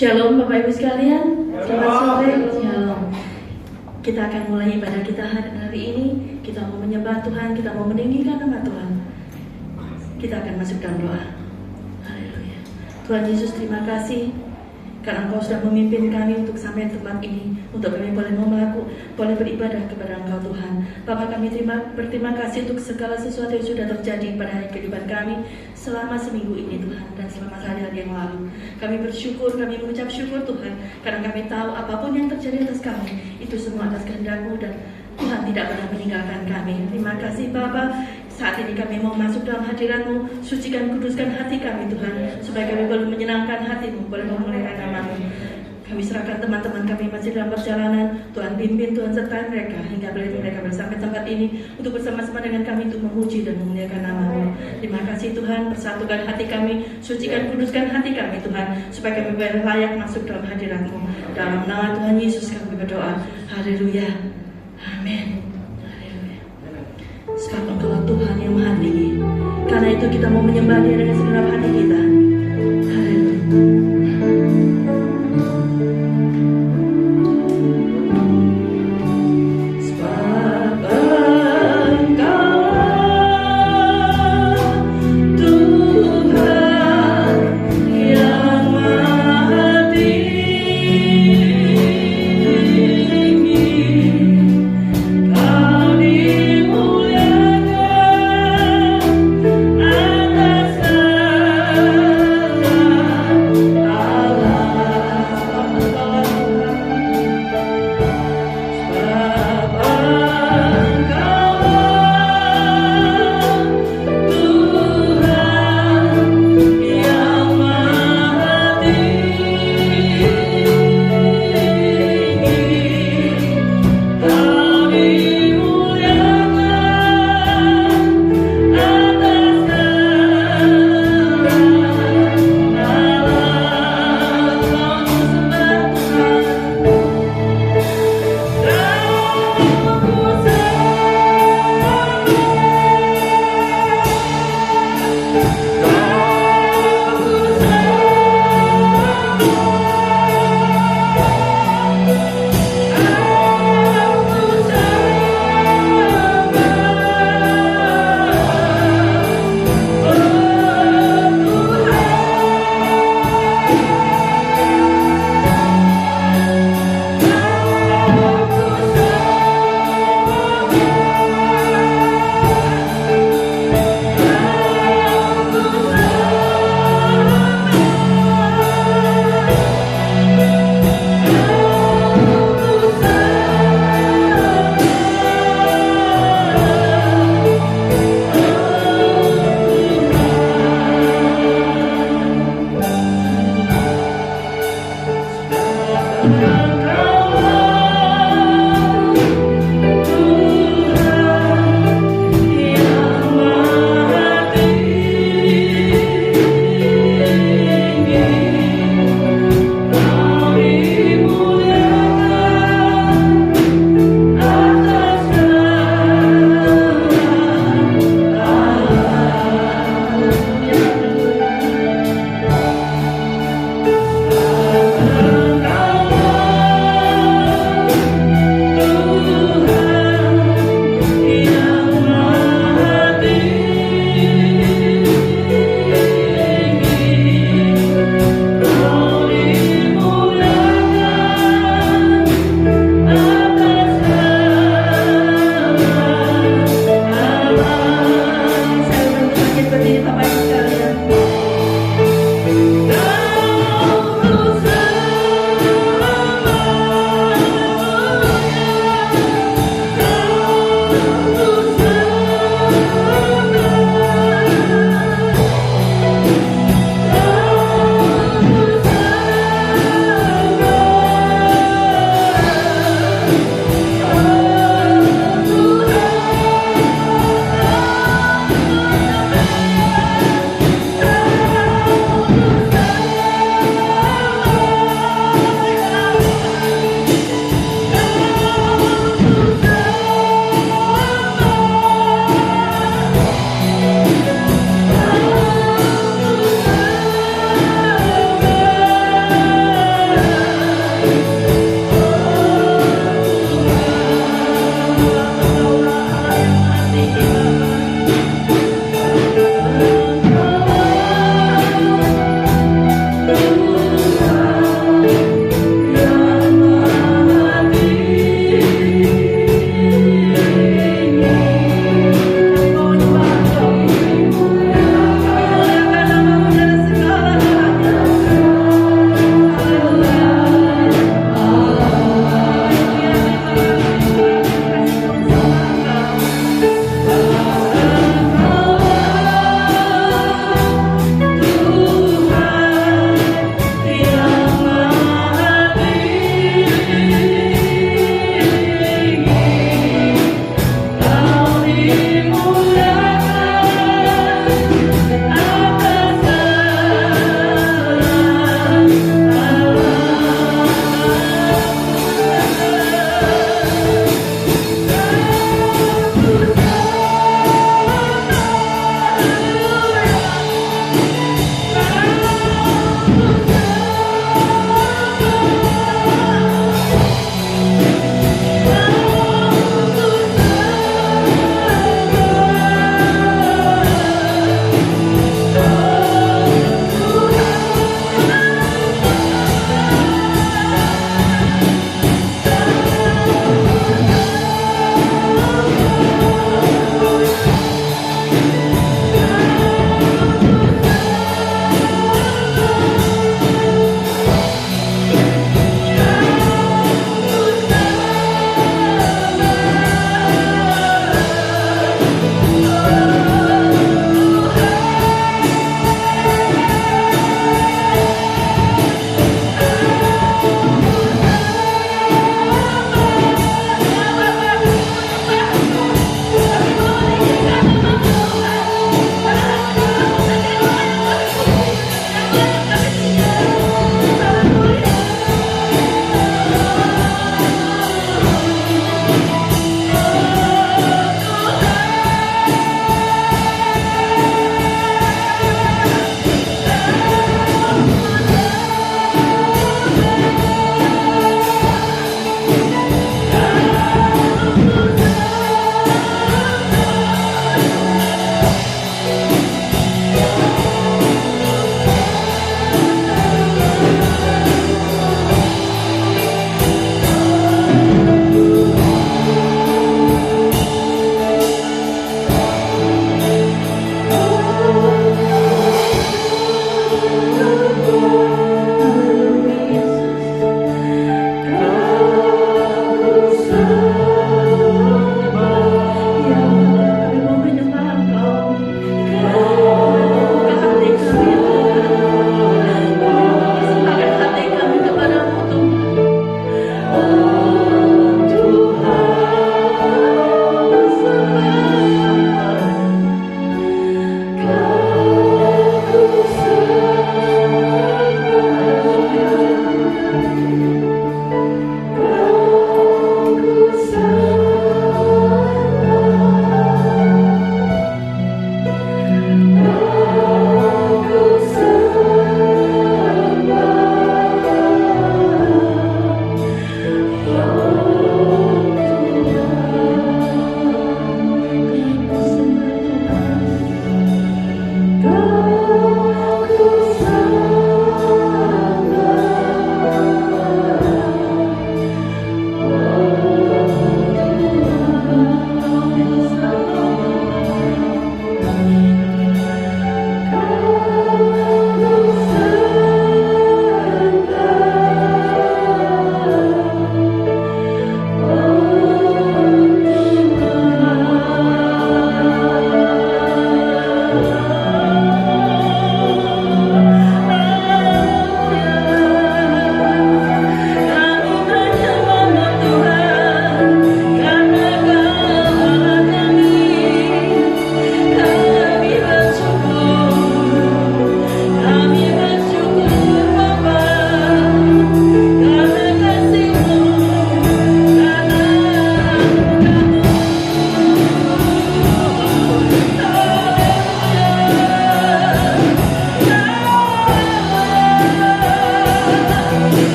Shalom Bapak Ibu sekalian, selamat sore. Shalom. Kita akan mulai ibadah kita hari ini. Kita mau menyembah Tuhan, kita mau meninggikan nama Tuhan. Kita akan masuk dalam doa. Haleluya. Tuhan Yesus, terima kasih karena Engkau sudah memimpin kami untuk sampai tempat ini, untuk kami boleh beribadah kepada Engkau Tuhan. Bapak, kami berterima kasih untuk segala sesuatu yang sudah terjadi pada hari kehidupan kami selama seminggu ini Tuhan, dan selama hari-hari yang lalu. Kami bersyukur, kami mengucap syukur Tuhan, karena kami tahu apapun yang terjadi atas kami, itu semua atas kehendak-Mu, dan Tuhan tidak pernah meninggalkan kami. Terima kasih Bapa. Saat ini kami mau masuk dalam hadirat-Mu. Sucikan, kuduskan hati kami Tuhan, supaya kami boleh menyenangkan hati-Mu, boleh memuliakan nama-Mu. Kami serahkan teman-teman kami masih dalam perjalanan. Tuhan pimpin, Tuhan sertai mereka hingga mereka sampai tempat ini untuk bersama-sama dengan kami untuk memuji dan memuliakan nama-Mu. Terima kasih Tuhan, persatukan hati kami, sucikan, kuduskan hati kami Tuhan, supaya kami boleh layak masuk dalam hadirat-Mu. Dalam nama Tuhan Yesus kami berdoa. Haleluya. Amin. Sebab Engkau Tuhan yang Maha Tinggi. Karena itu kita mau menyembah Dia dengan segenap hati kita. Haleluya.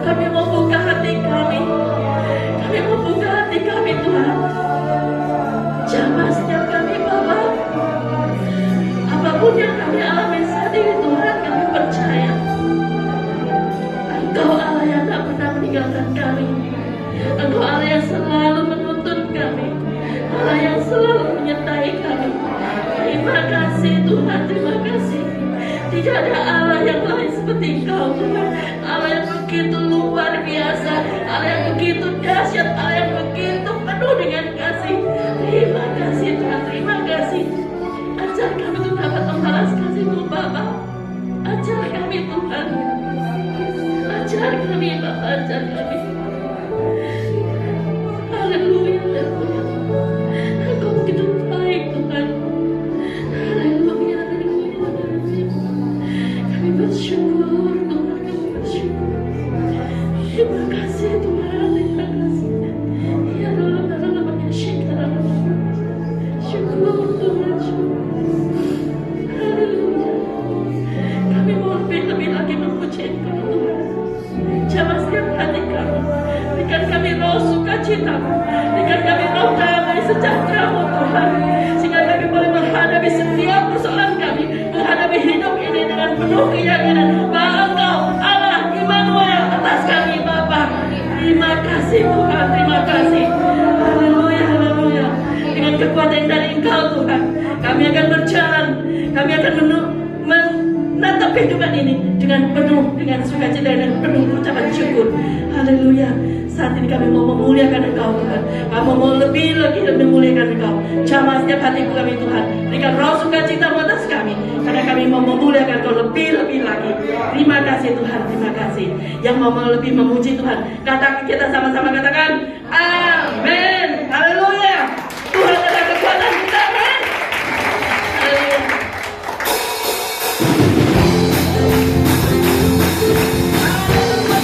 Kami mau buka hati kami. Kami mau buka hati kami Tuhan. Jamah setiap kami Bapa. Apapun yang kami alami saat ini Tuhan, kami percaya Engkau Allah yang tak pernah meninggalkan kami. Engkau Allah yang selalu menuntun kami, Allah yang selalu menyertai kami. Terima kasih Tuhan, terima kasih. Tidak ada Allah yang lain seperti Engkau Tuhan. Allah yang begitu luar biasa, Allah yang begitu dahsyat, Allah yang begitu penuh dengan kasih. Terima kasih Tuhan, terima kasih. Ajar kami untuk dapat membalas kasih-Mu Bapa. Ajar kami Tuhan. Ajar kami Bapa, ajar kami. Haleluya, haleluya. Engkau begitu baik Tuhan. Haleluya, haleluya, haleluya. Kami bersyukur Tuhan, kami bersyukur. Terima kasih Tuhan, terima kasih. Ya Allah, ya syukur. Syukur Tuhan, syukur. Haleluya. Kami mau lebih lagi memuji Engkau Tuhan. Jamah setiap hati kami. Berikan kami roh sukacita-Mu. Berikan kami roh damai sejahtera-Mu Tuhan. Sehingga kami boleh menghadapi setiap persoalan kami. Menghadapi hidup ini dengan penuh keyakinan bahwa Engkau Allah Immanuel atas kami Bapa. Terima kasih Tuhan, terima kasih. Haleluya, haleluya. Dengan kekuatan dari Engkau Tuhan, kami akan berjalan. Kami akan menatap kehidupan ini dengan penuh, dengan sukacita dan penuh ucapan syukur. Haleluya. Saat ini kami mau memuliakan Engkau Tuhan. Kami mau lebih lagi memuliakan Engkau. Jamah setiap hatiku kami Tuhan. Berikan roh sukacita atas kami. Karena kami mau memuliakan Engkau lebih lagi. Terima kasih Tuhan, terima kasih. Yang mau lebih memuji Tuhan, kita sama-sama katakan amin. Haleluya. Tuhan adalah kekuatan kita. Amin. Haleluya. Haleluya.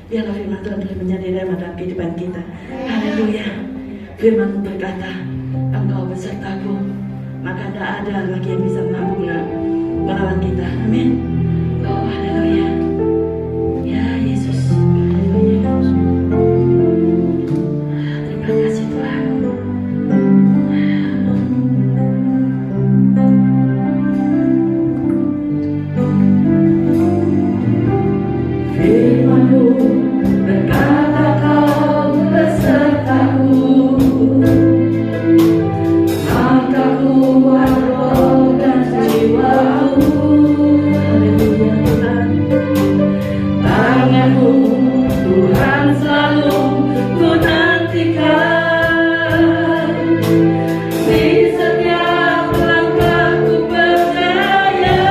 Biarlah firman Tuhan boleh menjadi rema dalam kehidupan kita. Haleluya. Firman berkata, Engkau besertaku, maka tidak ada lagi yang bisa mampu melawan kita. Amin. Oh, haleluya. Ya Yesus. Haleluya. Terima kasih Tuhan. Firman-Mu berkata Kau besertaku, maka kuat roh dan jiwaku. Haleluya Tuhan. Tangan-Mu Tuhan selalu ku nantikan. Di setiap langkah ku percaya,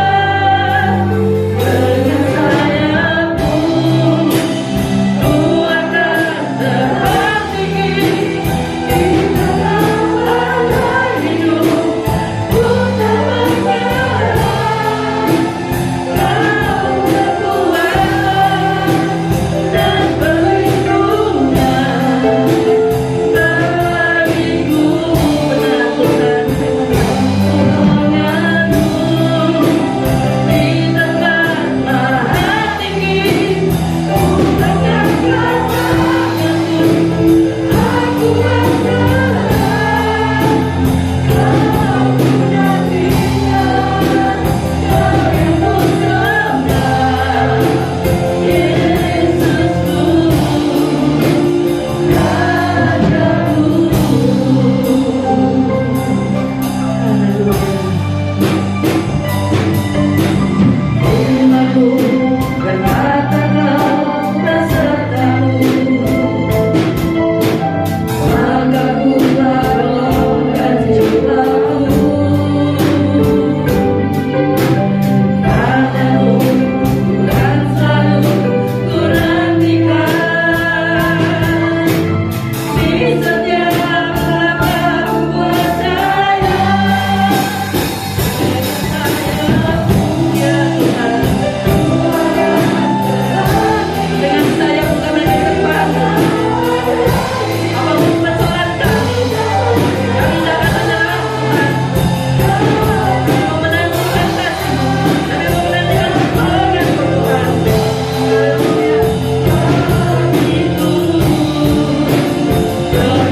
dengan sayap-Mu ku akan terbang tinggi di dalam badai hidup. Ku tak bergerak, Kau kekuatan dan perlindungan bagiku. Benar Tuhan, pertolongan-Mu di tempat maha tinggi. Ku takkan tanganku, aku berserah. Kau punya pilihan, Kau yang ku sembah. Yesusku, Rajaku. Haleluya. Firman-Mu berkata Kau besertaku, maka kuat roh dan jiwaku. Tangan-Mu Tuhan selalu ku nantikan. Di setiap langkah ku percaya, sayap-Mu ya Tuhan. Dengan sayap-Mu kami terdepan. Apapun persoalan kami tak akan menyerah Tuhan. Kami mau menantikan kasih-Mu, kami mau menantikan pertolongan-Mu Tuhan. Haleluya. Itu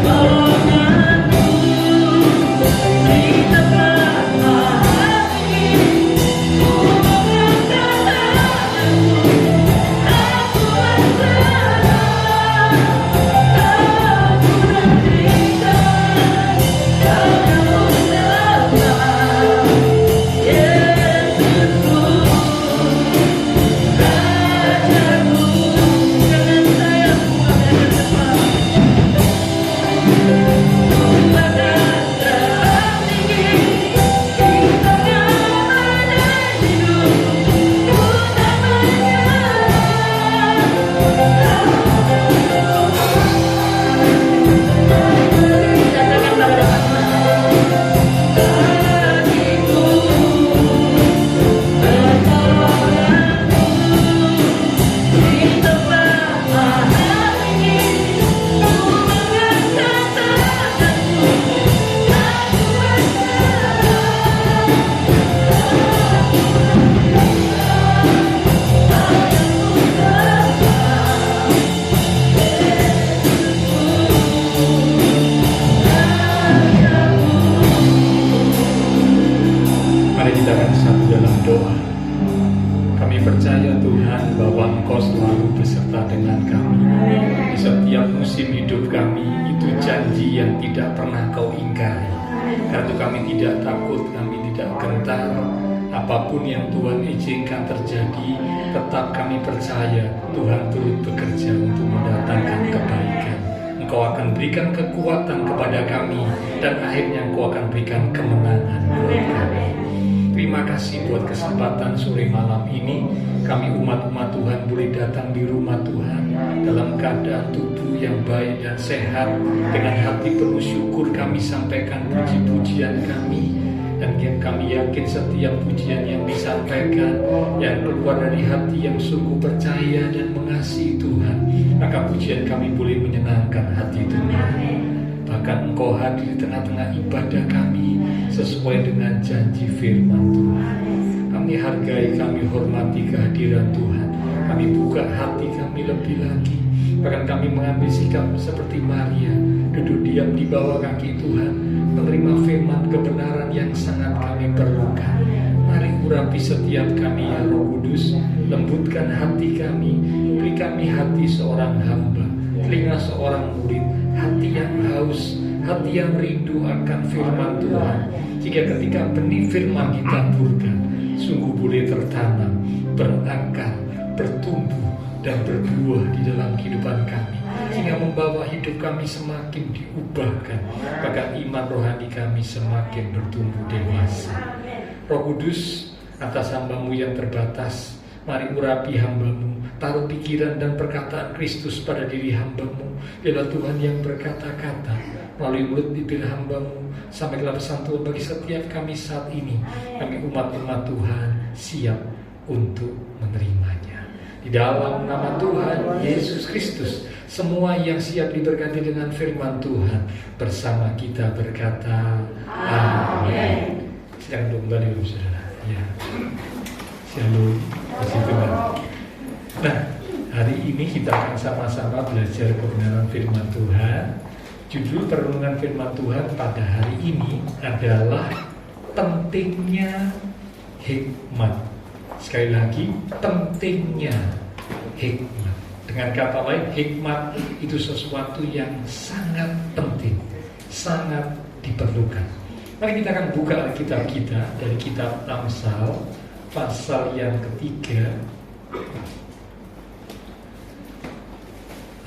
pertolongan-Mu di tempat maha tinggi. Ku mengangkat tanganku, aku berserah. Aku nantikan Kau yang ku sembah. Yesusku, Rajaku. Dengan sayap-Mu kami akan terbang. Ku akan terbang tinggi di tengah badai hidup. Ku tak bergerak, datangkan pada bagiku. Pertolongan-Mu di tempat maha tinggi. Ku mengangkat tanganku, aku berserah. Mari kita akan bersatu dalam doa. Kami percaya Tuhan bahwa Engkau selalu beserta dengan kami. Di setiap musim hidup kami, itu janji yang tidak pernah Kau ingkari. Karena itu kami tidak takut, kami tidak gentar. Apapun yang Tuhan izinkan terjadi, tetap kami percaya Tuhan turut bekerja untuk mendatangkan kebaikan. Engkau akan berikan kekuatan kepada kami, dan akhirnya Engkau akan berikan kemenangan buat kami. Terima kasih buat kesempatan sore malam ini. Kami umat-umat Tuhan boleh datang di rumah Tuhan dalam keadaan tubuh yang baik dan sehat. Dengan hati penuh syukur kami sampaikan puji-pujian kami. Dan yang kami yakin setiap pujian yang disampaikan, yang keluar dari hati yang sungguh percaya dan mengasihi Tuhan, maka pujian kami boleh menyenangkan hati Tuhan. Bahkan Engkau hadir di tengah-tengah ibadah kami sesuai dengan janji firman Tuhan. Kami hargai, kami hormati kehadiran Tuhan. Kami buka hati kami lebih lagi. Bahkan kami mengambil sikap seperti Maria, duduk diam di bawah kaki Tuhan, menerima firman kebenaran yang sangat kami perlukan. Mari urapi setiap kami ya Roh Kudus, lembutkan hati kami, beri kami hati seorang hamba, telinga seorang murid, hati yang haus, hati yang rindu akan firman Tuhan. Jika ketika benih firman ditaburkan, sungguh boleh tertanam, berakar, bertumbuh, dan berbuah di dalam kehidupan kami, sehingga membawa hidup kami semakin diubahkan, bahkan iman rohani kami semakin bertumbuh dewasa. Roh Kudus, atas hamba-Mu yang terbatas, mari urapi hamba-Mu, taruh pikiran dan perkataan Kristus pada diri hamba-Mu. Biarlah Tuhan yang berkata-kata melalui mulut bibir hamba-Mu, sampaikanlah pesan Tuhan bagi setiap kami saat ini. Kami umat-umat Tuhan siap untuk menerimanya. Di dalam nama Tuhan Yesus Kristus, semua yang siap diberkati dengan firman Tuhan bersama kita berkata amin. Sedang kembali dulu saudara. Ya. Shalom. Kasih Tuhan. Nah, hari ini kita akan sama-sama belajar kebenaran firman Tuhan. Judul perenungan firman Tuhan pada hari ini adalah pentingnya hikmat. Sekali lagi, pentingnya hikmat. Dengan kata lain, hikmat itu sesuatu yang sangat penting, sangat diperlukan. Mari kita akan buka Alkitab kita dari kitab Amsal pasal yang ketiga.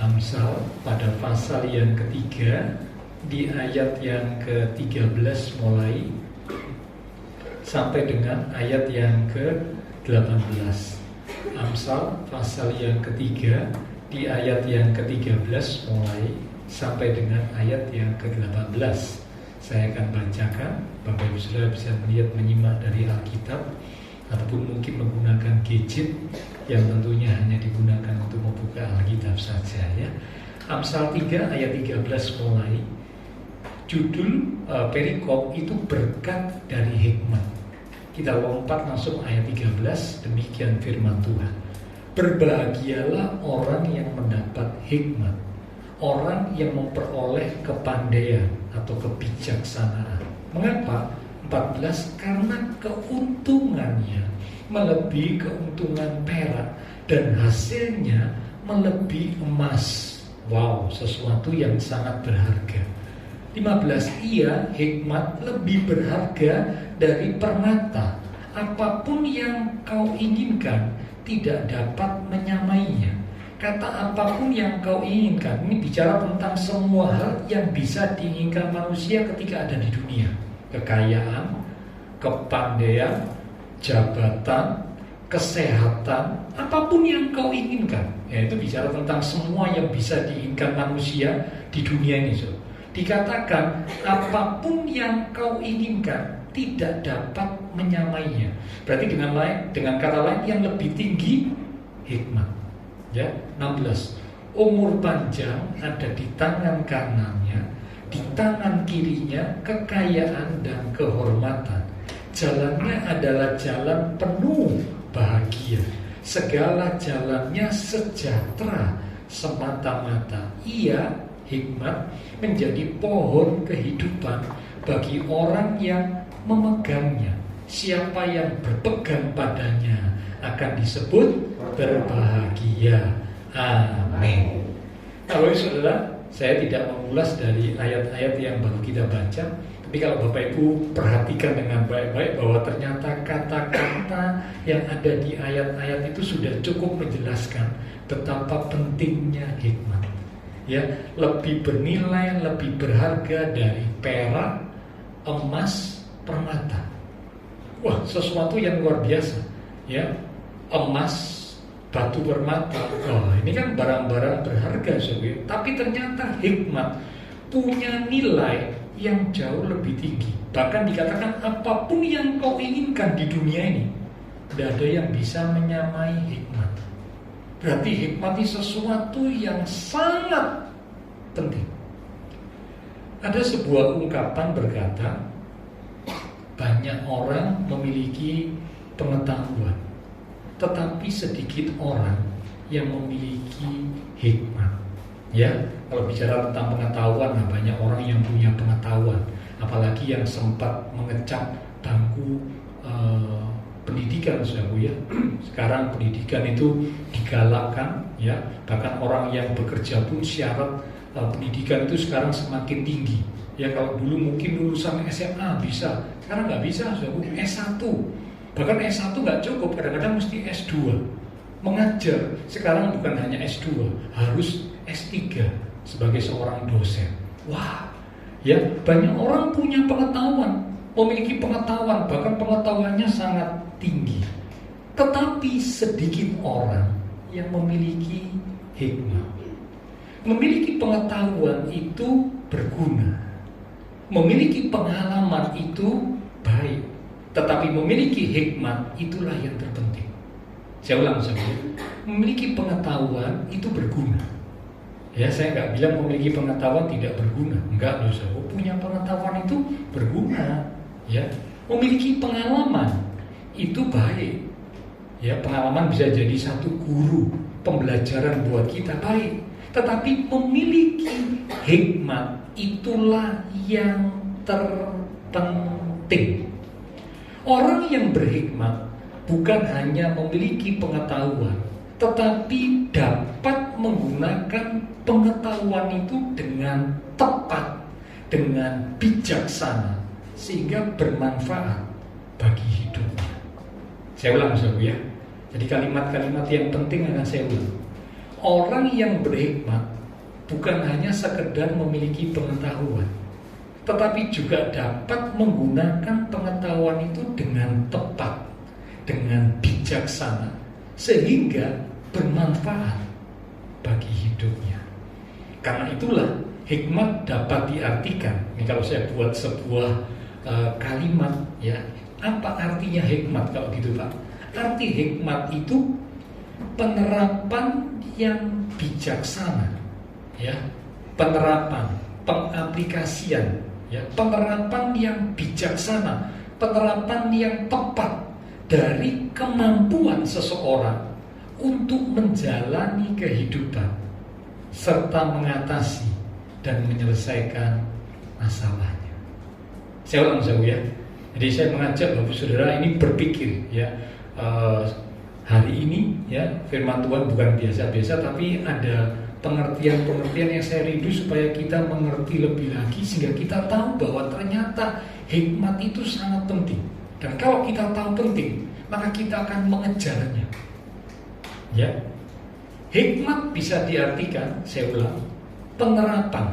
Amsal pada pasal yang ketiga di ayat yang ke-13 mulai sampai dengan ayat yang ke-18. Amsal pasal yang ketiga di ayat yang ke-13 mulai sampai dengan ayat yang ke-18. Saya akan bacakan, Bapak Ibu Saudara bisa melihat, menyimak dari Alkitab, ataupun mungkin menggunakan gadget yang tentunya hanya digunakan untuk membuka Alkitab saja ya. Amsal 3 ayat 13 mulai. Judul perikop itu berkat dari hikmat. Kita lompat langsung ayat 13, demikian firman Tuhan. Berbahagialah orang yang mendapat hikmat, orang yang memperoleh kepandaian atau kebijaksanaan. Mengapa? 14, karena keuntungannya melebihi keuntungan perak dan hasilnya melebihi emas. Wow, sesuatu yang sangat berharga. 15, ia hikmat lebih berharga dari permata. Apapun yang kau inginkan tidak dapat menyamainya. Kata apapun yang kau inginkan, ini bicara tentang semua hal yang bisa diinginkan manusia ketika ada di dunia. Kekayaan, kepandaian, jabatan, kesehatan, apapun yang kau inginkan. Ya, itu bicara tentang semua yang bisa diinginkan manusia di dunia ini. So. Dikatakan apapun yang kau inginkan tidak dapat menyamainya. Berarti dengan kata lain yang lebih tinggi hikmat. Ya, 16. Umur panjang ada di tangan kanannya, di tangan kirinya kekayaan dan kehormatan. Jalannya adalah jalan penuh bahagia. Segala jalannya sejahtera semata-mata. Ia hikmat menjadi pohon kehidupan bagi orang yang memegangnya. Siapa yang berpegang padanya akan disebut berbahagia. Amin. Kalau saudara, saya tidak mengulas dari ayat-ayat yang baru kita baca, tapi kalau Bapak Ibu perhatikan dengan baik-baik bahwa ternyata kata-kata yang ada di ayat-ayat itu sudah cukup menjelaskan betapa pentingnya hikmat. Ya, lebih bernilai, lebih berharga dari perak, emas, permata. Wah, sesuatu yang luar biasa. Ya, emas, batu permata. Wah, ini kan barang-barang berharga, saudara. Tapi ternyata hikmat punya nilai yang jauh lebih tinggi. Bahkan dikatakan apapun yang kau inginkan di dunia ini, tidak ada yang bisa menyamai hikmat. Berarti hikmat itu sesuatu yang sangat penting. Ada sebuah ungkapan berkata, banyak orang memiliki pengetahuan, tetapi sedikit orang yang memiliki hikmat. Ya, kalau bicara tentang pengetahuan, nah banyak orang yang punya pengetahuan, apalagi yang sempat mengecap bangku pendidikan, saudaraku ya. Sekarang pendidikan itu digalakkan, ya. Bahkan orang yang bekerja pun syarat pendidikan itu sekarang semakin tinggi. Ya, kalau dulu mungkin lulusan SMA bisa, sekarang nggak bisa, saudaraku. S1, bahkan S1 nggak cukup, kadang-kadang mesti S2. Mengajar sekarang bukan hanya S2, harus S3 sebagai seorang dosen. Wah, ya, banyak orang punya pengetahuan, memiliki pengetahuan, bahkan pengetahuannya sangat tinggi. Tetapi sedikit orang yang memiliki hikmah. Memiliki pengetahuan itu berguna. Memiliki pengalaman itu baik. Tetapi memiliki hikmat itulah yang terpenting. Saya ulang saja. Memiliki pengetahuan itu berguna. Ya, saya nggak bilang memiliki pengetahuan tidak berguna. Enggak, loh, saya punya pengetahuan itu berguna. Ya, memiliki pengalaman itu baik. Ya, pengalaman bisa jadi satu guru, pembelajaran buat kita, baik. Tetapi memiliki hikmat itulah yang terpenting. Orang yang berhikmat bukan hanya memiliki pengetahuan, tetapi dapat menggunakan pengetahuan itu dengan tepat, dengan bijaksana, sehingga bermanfaat bagi hidupnya. Saya ulang, saudara ya. Jadi kalimat-kalimat yang penting akan saya ulang. Orang yang berhikmat bukan hanya sekedar memiliki pengetahuan, tetapi juga dapat menggunakan pengetahuan itu dengan tepat, dengan bijaksana, sehingga bermanfaat bagi hidupnya. Karena itulah hikmat dapat diartikan. Ini kalau saya buat sebuah kalimat, ya, apa artinya hikmat kalau gitu, Pak? Arti hikmat itu penerapan yang bijaksana, ya, penerapan, pengaplikasian, ya, penerapan yang bijaksana, penerapan yang tepat dari kemampuan seseorang untuk menjalani kehidupan serta mengatasi dan menyelesaikan masalahnya. Saya ulang, saudara ya. Jadi saya mengajak Bapak Saudara ini berpikir, ya, hari ini, ya, firman Tuhan bukan biasa-biasa, tapi ada pengertian-pengertian yang saya rindu supaya kita mengerti lebih lagi, sehingga kita tahu bahwa ternyata hikmat itu sangat penting. Dan kalau kita tahu penting, maka kita akan mengejarnya. Ya, hikmat bisa diartikan, saya ulang, penerapan,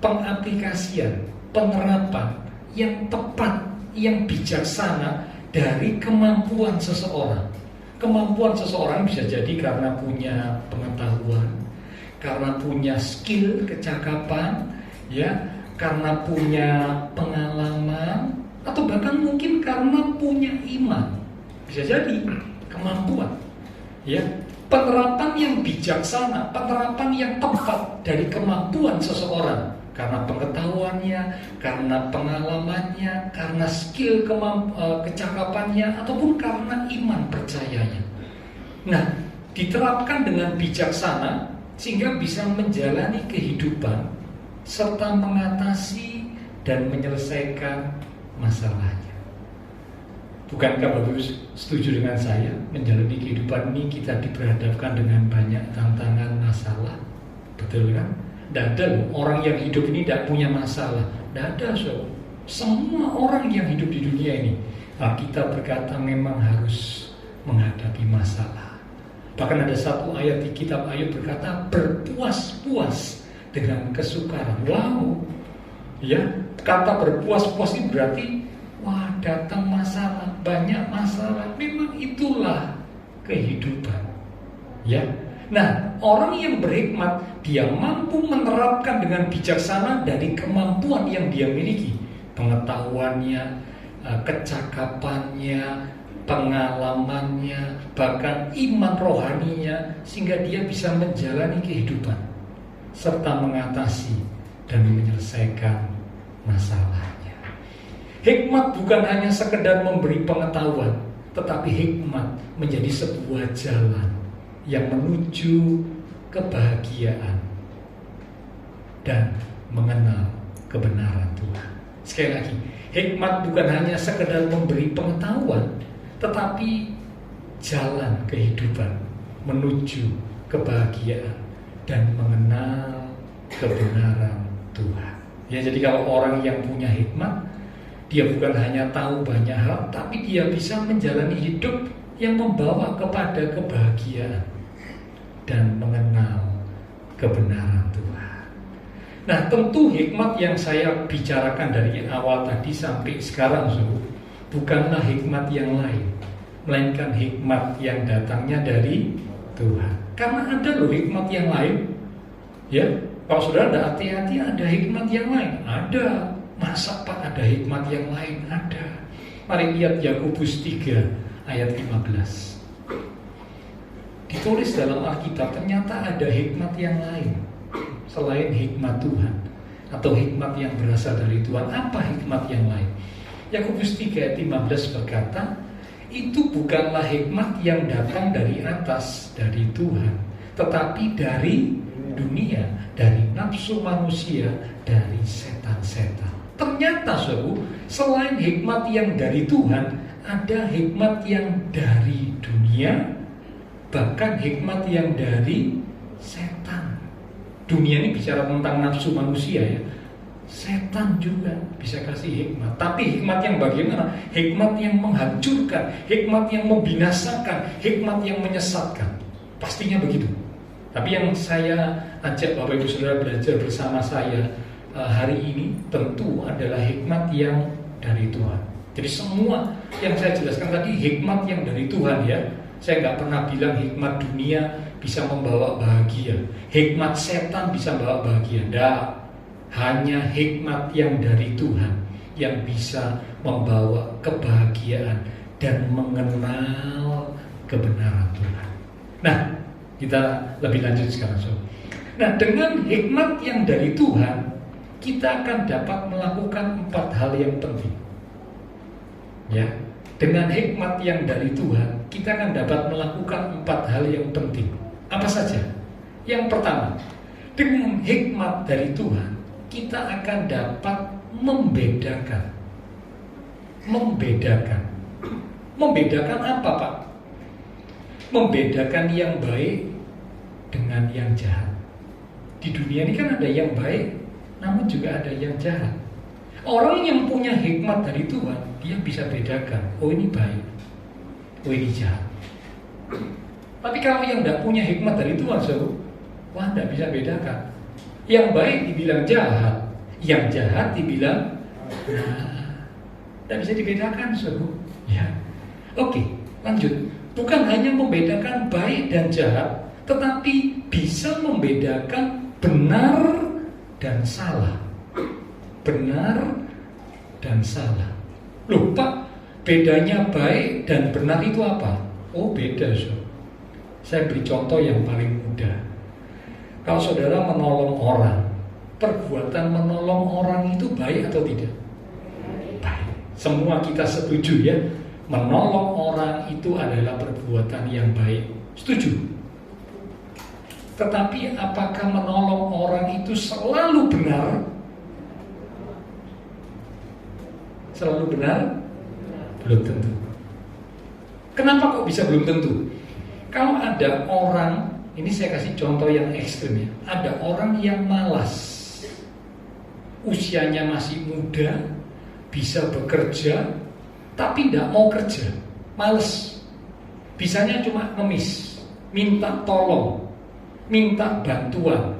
pengaplikasian, penerapan yang tepat, yang bijaksana dari kemampuan seseorang. Kemampuan seseorang bisa jadi karena punya pengetahuan, karena punya skill, kecakapan, ya, karena punya pengalaman, atau bahkan mungkin karena punya iman. Bisa jadi kemampuan, ya, penerapan yang bijaksana, penerapan yang tepat dari kemampuan seseorang, karena pengetahuannya, karena pengalamannya, karena skill, kecakapannya, ataupun karena iman percayanya. Nah, diterapkan dengan bijaksana sehingga bisa menjalani kehidupan serta mengatasi dan menyelesaikan masalahnya. Bukankah Bapak setuju dengan saya? Menjalani kehidupan ini kita diperhadapkan dengan banyak tantangan, masalah. Betul kan? Tidak ada loh orang yang hidup ini tidak punya masalah. Tidak ada, so. Semua orang yang hidup di dunia ini, kita berkata memang harus menghadapi masalah. Bahkan ada satu ayat di kitab Ayub berkata, berpuas-puas dengan kesukaran. Wow, ya, kata berpuas-puas ini berarti, wah, datang masalah, banyak masalah. Memang itulah kehidupan. Ya, Nah, orang yang berhikmat, dia mampu menerapkan dengan bijaksana dari kemampuan yang dia miliki. Pengetahuannya, kecakapannya, pengalamannya, bahkan iman rohaninya, sehingga dia bisa menjalani kehidupan serta mengatasi dan menyelesaikan masalahnya. Hikmat bukan hanya sekedar memberi pengetahuan, tetapi hikmat menjadi sebuah jalan yang menuju kebahagiaan dan mengenal kebenaran Tuhan. Sekali lagi, hikmat bukan hanya sekedar memberi pengetahuan, tetapi jalan kehidupan menuju kebahagiaan dan mengenal kebenaran Tuhan. Ya, jadi kalau orang yang punya hikmat, dia bukan hanya tahu banyak hal, tapi dia bisa menjalani hidup yang membawa kepada kebahagiaan dan mengenal kebenaran Tuhan. Nah, tentu hikmat yang saya bicarakan dari awal tadi sampai sekarang, bukanlah hikmat yang lain, melainkan hikmat yang datangnya dari Tuhan. Karena ada loh hikmat yang lain. Ya, kalau saudara tidak hati-hati, ada hikmat yang lain. Ada. Masa Pak ada hikmat yang lain? Ada. Mari lihat Yakobus 3 ayat 15. Ditulis dalam Alkitab, ternyata ada hikmat yang lain selain hikmat Tuhan, atau hikmat yang berasal dari Tuhan. Apa hikmat yang lain? Yakobus 3 ayat 15 berkata, itu bukanlah hikmat yang datang dari atas, dari Tuhan, tetapi dari dunia, dari nafsu manusia, dari setan-setan. Ternyata selain hikmat yang dari Tuhan, ada hikmat yang dari dunia, bahkan hikmat yang dari setan. Dunia ini bicara tentang nafsu manusia ya. Setan juga bisa kasih hikmat. Tapi hikmat yang bagaimana? Hikmat yang menghancurkan, hikmat yang membinasakan, hikmat yang menyesatkan. Pastinya begitu. Tapi yang saya ajak Bapak Ibu Saudara belajar bersama saya hari ini tentu adalah hikmat yang dari Tuhan. Jadi semua yang saya jelaskan tadi hikmat yang dari Tuhan ya. Saya nggak pernah bilang hikmat dunia bisa membawa bahagia, hikmat setan bisa membawa bahagia. Tidak, hanya hikmat yang dari Tuhan yang bisa membawa kebahagiaan dan mengenal kebenaran Tuhan. Nah, kita lebih lanjut sekarang. Nah, dengan hikmat yang dari Tuhan, kita akan dapat melakukan 4 hal yang penting. Ya, dengan hikmat yang dari Tuhan, kita akan dapat melakukan 4 hal yang penting. Apa saja? Yang pertama, dengan hikmat dari Tuhan, kita akan dapat membedakan. Membedakan apa, Pak? Membedakan yang baik dengan yang jahat. Di dunia ini kan ada yang baik, namun juga ada yang jahat. Orang yang punya hikmat dari Tuhan, dia bisa bedakan, oh ini baik, oh ini jahat. Tapi kalau yang tidak punya hikmat dari Tuhan, wah tidak bisa bedakan. Yang baik dibilang jahat, yang jahat dibilang tidak bisa dibedakan, ya. Oke, lanjut. Bukan hanya membedakan baik dan jahat, tetapi bisa membedakan benar dan salah. Benar dan salah. Loh Pak, bedanya baik dan benar itu apa? Oh beda. Saya beri contoh yang paling mudah. Kalau saudara menolong orang, perbuatan menolong orang itu baik atau tidak? Baik. Semua kita setuju ya, menolong orang itu adalah perbuatan yang baik. Setuju? Tetapi apakah menolong orang itu selalu benar? Selalu benar? Belum tentu. Kenapa kok bisa belum tentu? Kalau ada orang, ini saya kasih contoh yang ekstrim ya. Ada orang yang malas, usianya masih muda, bisa bekerja, tapi tidak mau kerja, males. Bisanya cuma ngemis, minta tolong, minta bantuan,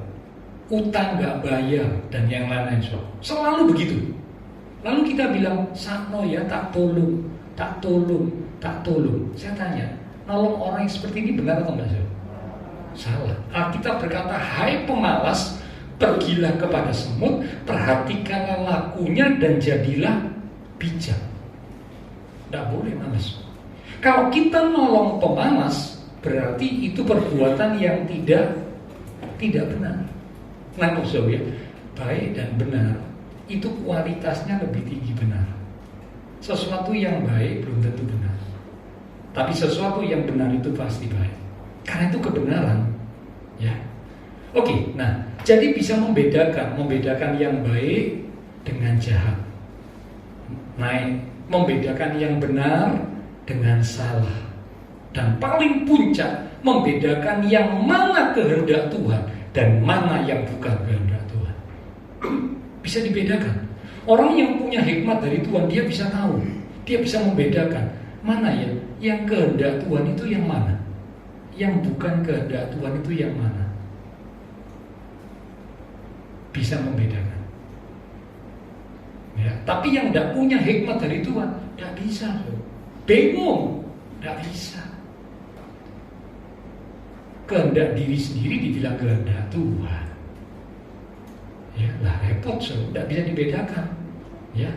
utang nggak bayar, dan yang lain-lain. Selalu begitu. Lalu kita bilang, sakno ya, tak tolong. Saya tanya, nolong orang yang seperti ini benar atau enggak? salah. Alkitab berkata, hai pemalas, pergilah kepada semut, perhatikanlah lakunya dan jadilah bijak. Tidak boleh malas. Kalau kita nolong pemalas, berarti itu perbuatan yang tidak benar. Nah, maksudnya baik dan benar itu kualitasnya lebih tinggi benar. Sesuatu yang baik belum tentu benar, tapi sesuatu yang benar itu pasti baik, karena itu kebenaran, ya. Oke, nah, jadi bisa membedakan yang baik dengan jahat. Nah, membedakan yang benar dengan salah. Dan paling puncak, membedakan yang mana kehendak Tuhan dan mana yang bukan kehendak Tuhan. Bisa dibedakan. Orang yang punya hikmat dari Tuhan, dia bisa tahu, dia bisa membedakan mana ya yang kehendak Tuhan itu yang mana, yang bukan kehendak Tuhan itu yang mana. Bisa membedakan. Ya, tapi yang tidak punya hikmat dari Tuhan, tidak bisa. Bingung, tidak bisa. Kehendak diri sendiri dibilang kehendak Tuhan. Ya, lah repot, tidak bisa dibedakan. Ya,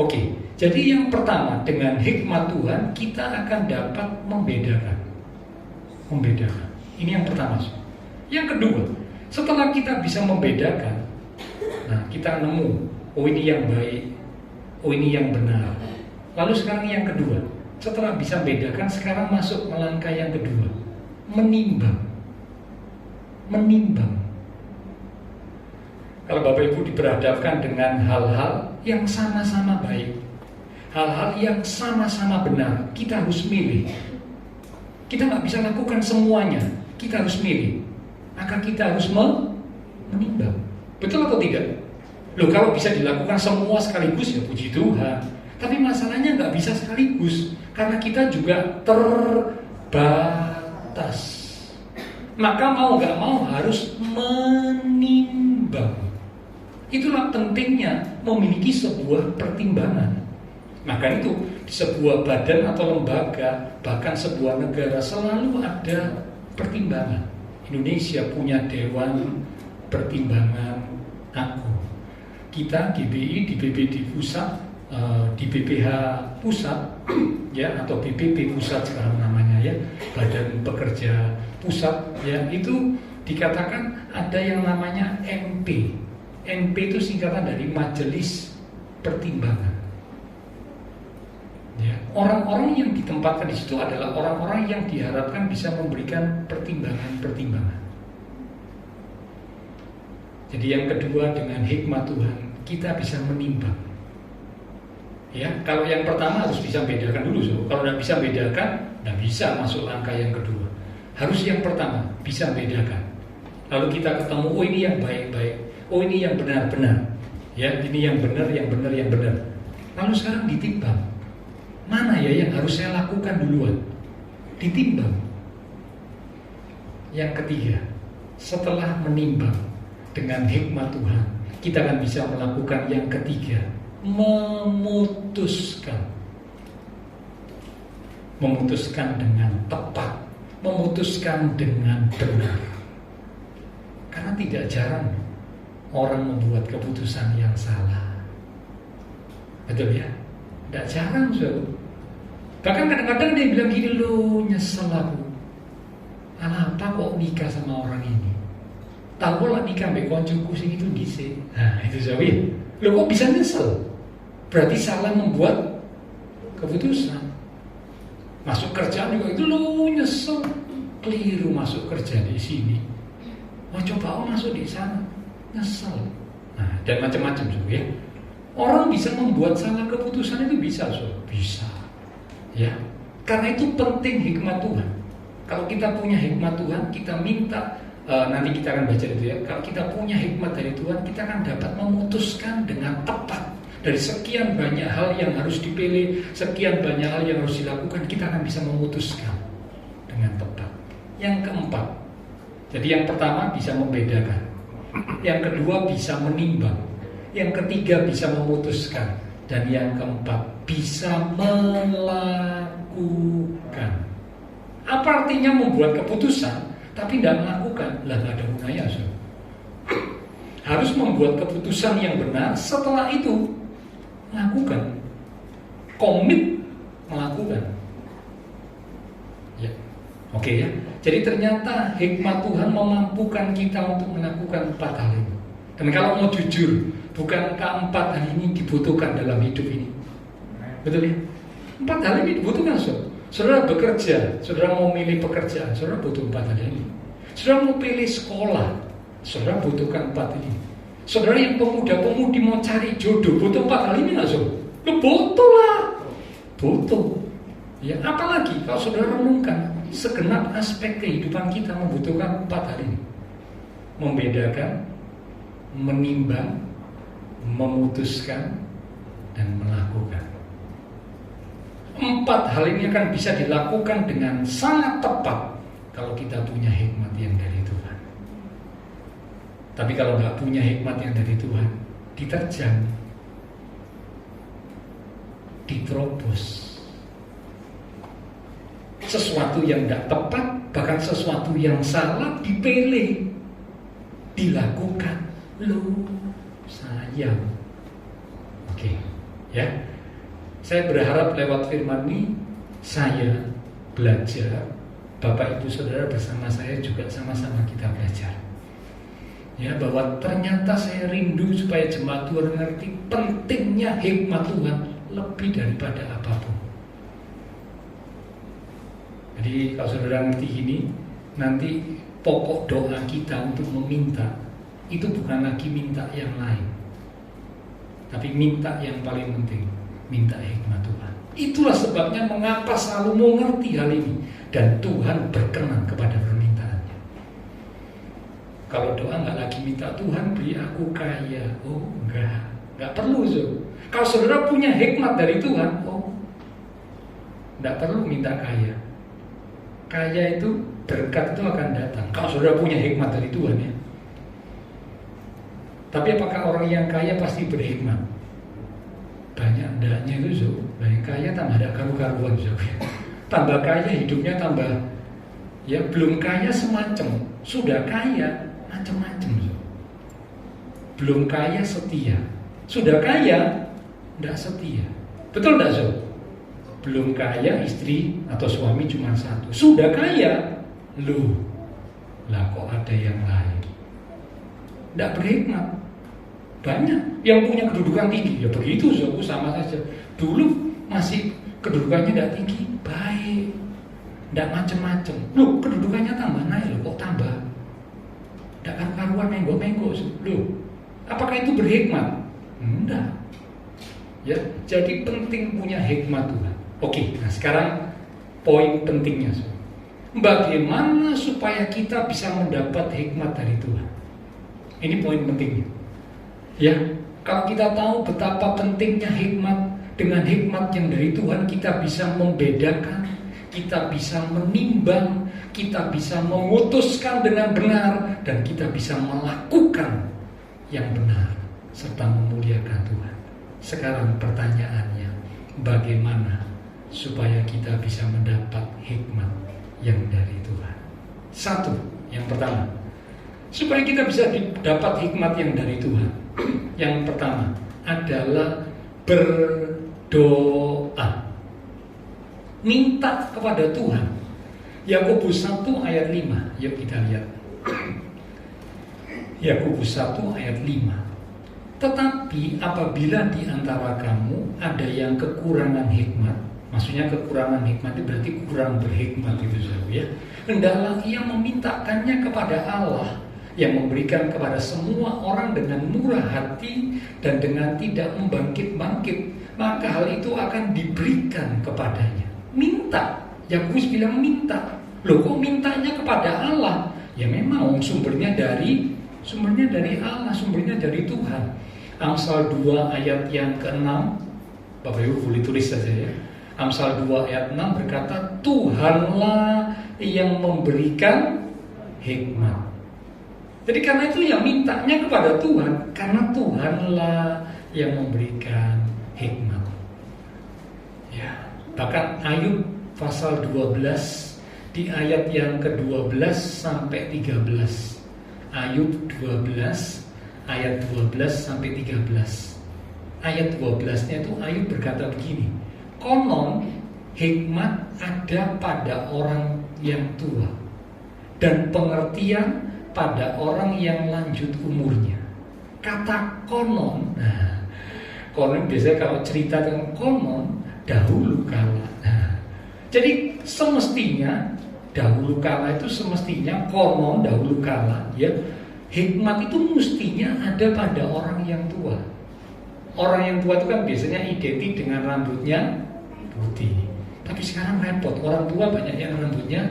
oke. Jadi yang pertama, dengan hikmat Tuhan kita akan dapat membedakan. Ini yang pertama. Yang kedua, setelah kita bisa membedakan, nah kita nemu, oh ini yang baik, oh ini yang benar. Lalu sekarang yang kedua, setelah bisa membedakan, sekarang masuk melangkah yang kedua, menimbang. Kalau Bapak Ibu diperhadapkan dengan hal-hal yang sama-sama baik, hal-hal yang sama-sama benar, kita harus milih. Kita nggak bisa lakukan semuanya, kita harus milih. Maka kita harus menimbang. Betul atau tidak? Loh, kalau bisa dilakukan semua sekaligus ya puji Tuhan. Tapi masalahnya nggak bisa sekaligus, karena kita juga terbatas. Maka mau nggak mau harus menimbang. Itulah pentingnya memiliki sebuah pertimbangan. Maka itu di sebuah badan atau lembaga, bahkan sebuah negara selalu ada pertimbangan. Indonesia punya Dewan Pertimbangan Agung. Kita GBI di BPD Pusat, di BPH Pusat, ya, atau BPP Pusat sekarang namanya, ya, Badan Pekerja Pusat, ya, itu dikatakan ada yang namanya MP. MP itu singkatan dari Majelis Pertimbangan. Ya, orang-orang yang ditempatkan di situ adalah orang-orang yang diharapkan bisa memberikan pertimbangan-pertimbangan. Jadi yang kedua, dengan hikmat Tuhan kita bisa menimbang. Ya, kalau yang pertama harus bisa bedakan dulu, so. Kalau tidak bisa bedakan, tidak bisa masuk langkah yang kedua. Harus yang pertama bisa bedakan. Lalu kita ketemu, oh ini yang baik-baik, oh ini yang benar-benar, ya, ini yang benar, yang benar, yang benar. Lalu sekarang ditimbang. Mana ya yang harus saya lakukan duluan? Ditimbang. Yang ketiga, setelah menimbang dengan hikmat Tuhan, kita akan bisa melakukan yang ketiga, memutuskan. Memutuskan dengan tepat, memutuskan dengan benar. Karena tidak jarang orang membuat keputusan yang salah. Betul ya? Tidak jarang, saudara. Bahkan kadang-kadang dia bilang gini, loh, nyesel aku. Kenapa kok nikah sama orang ini? Tahu lah nikah sampai koncoku sing itu dhisik. Nah, itu saudara. Loh, kok bisa nyesel? Berarti salah membuat keputusan. Masuk kerjaan juga itu, loh, nyesel. Keliru masuk kerja di sini. Mau coba masuk di sana, nyesel. Nah, dan macam-macam juga, ya. Orang bisa membuat salah keputusan itu bisa, so. Bisa, ya. Karena itu penting hikmat Tuhan. Kalau kita punya hikmat Tuhan, kita minta, nanti kita akan baca itu, ya. Kalau kita punya hikmat dari Tuhan, kita akan dapat memutuskan dengan tepat. Dari sekian banyak hal yang harus dipilih, sekian banyak hal yang harus dilakukan, kita akan bisa memutuskan dengan tepat. Yang keempat, jadi yang pertama bisa membedakan, yang kedua bisa menimbang, yang ketiga bisa memutuskan, dan yang keempat bisa melakukan. Apa artinya membuat keputusan? tapi tidak melakukan, lah nggak ada gunanya. Harus membuat keputusan yang benar, setelah itu lakukan, komit melakukan. Ya, oke ya. Jadi ternyata hikmat Tuhan memampukan kita untuk melakukan 4 hal ini. Dan kalau mau jujur, bukankah 4 hal ini dibutuhkan dalam hidup ini? Betul ya? 4 hal ini dibutuhkan, saudara bekerja, saudara mau milih pekerjaan, saudara butuh 4 hal ini. Saudara mau pilih sekolah, saudara butuhkan 4 ini. Saudara yang pemuda-pemudi mau cari jodoh, butuh 4 hal ini nggak, saudara? Butuh lah, butuh. Ya, apalagi kalau saudara renungkan, segenap aspek kehidupan kita membutuhkan 4 hal ini. Membedakan, menimbang, memutuskan, dan melakukan. 4 hal ini akan bisa dilakukan dengan sangat tepat kalau kita punya hikmat yang dari Tuhan. Tapi kalau nggak punya hikmat yang dari Tuhan, diterjang, diterobos. Sesuatu yang tidak tepat, bahkan sesuatu yang salah dipilih, dilakukan. Loh, sayang. Oke, ya. Saya berharap lewat firman ini saya belajar, Bapak Ibu Saudara bersama saya juga sama-sama kita belajar. Ya, bahwa ternyata saya rindu supaya jemaat Tuhan mengerti pentingnya hikmat Tuhan lebih daripada apapun. Jadi kalau saudara ngerti ini, nanti pokok doa kita untuk meminta itu bukan lagi minta yang lain, tapi minta yang paling penting, minta hikmat Tuhan. Itulah sebabnya mengapa selalu mengerti hal ini, dan Tuhan berkenan kepada permintaannya. Kalau doa nggak lagi minta Tuhan beri aku kaya, oh nggak perlu. Kalau saudara punya hikmat dari Tuhan, oh nggak perlu minta kaya. Kaya itu, berkat itu akan datang kalau saudara punya hikmat dari Tuhan ya. Tapi apakah orang yang kaya pasti berhikmat? Banyak ndaknya itu, yang kaya tambah ada karu-karuan, tambah kaya hidupnya tambah, ya belum kaya semacam, sudah kaya macam-macam. Belum kaya setia, sudah kaya tidak setia. Betul tidak, so? Belum kaya istri atau suami cuma satu, sudah kaya, loh, lah kok ada yang lain? Tidak berhikmat. Banyak yang punya kedudukan tinggi, ya begitu, so, sama saja. Dulu masih kedudukannya tidak tinggi, baik, tidak macam-macam. Loh, kedudukannya tambah naik, loh, kok tambah? Tidak karu-karuan, menggo-menggo, loh. Apakah itu berhikmat? Enggak. Ya, jadi penting punya hikmat Tuhan. Oke, nah sekarang poin pentingnya, so. Bagaimana supaya kita bisa mendapat hikmat dari Tuhan? Ini poin pentingnya. Ya, kalau kita tahu betapa pentingnya hikmat, dengan hikmat yang dari Tuhan kita bisa membedakan, kita bisa menimbang, kita bisa memutuskan dengan benar, dan kita bisa melakukan yang benar serta memuliakan Tuhan. Sekarang pertanyaannya, bagaimana supaya kita bisa mendapat hikmat yang dari Tuhan? Satu, yang pertama, supaya kita bisa dapat hikmat yang dari Tuhan, yang pertama adalah berdoa. Minta kepada Tuhan. Yakobus 1 ayat 5. Yuk kita lihat. Yakobus 1 ayat 5. Tetapi apabila di antara kamu ada yang kekurangan hikmat, maksudnya kekurangan hikmat itu berarti kurang berhikmat itu, ya. Hendaklah ia memintakannya kepada Allah yang memberikan kepada semua orang dengan murah hati dan dengan tidak membangkit-bangkit, maka hal itu akan diberikan kepadanya. Minta. Yakobus bilang minta. Loh, kok mintanya kepada Allah? Ya memang sumbernya dari Allah, sumbernya dari Tuhan. Amsal 2 ayat yang ke-6, Bapak Ibu boleh tulis saja ya. Amsal 2 ayat 6 berkata, Tuhanlah yang memberikan hikmat. Jadi karena itu ya mintanya kepada Tuhan, karena Tuhanlah yang memberikan hikmat. Ya, bahkan Ayub pasal 12 di ayat yang ke-12 sampai 13. Ayub 12 ayat 12 sampai 13. Ayat 12-nya itu Ayub berkata begini, konon hikmat ada pada orang yang tua dan pengertian pada orang yang lanjut umurnya. Kata konon, nah, konon biasanya kalau cerita dengan konon dahulu kala. Nah, jadi semestinya dahulu kala itu semestinya konon dahulu kala ya, hikmat itu mestinya ada pada orang yang tua. Orang yang tua itu kan biasanya identik dengan rambutnya putih. Tapi sekarang repot, orang tua banyak yang rambutnya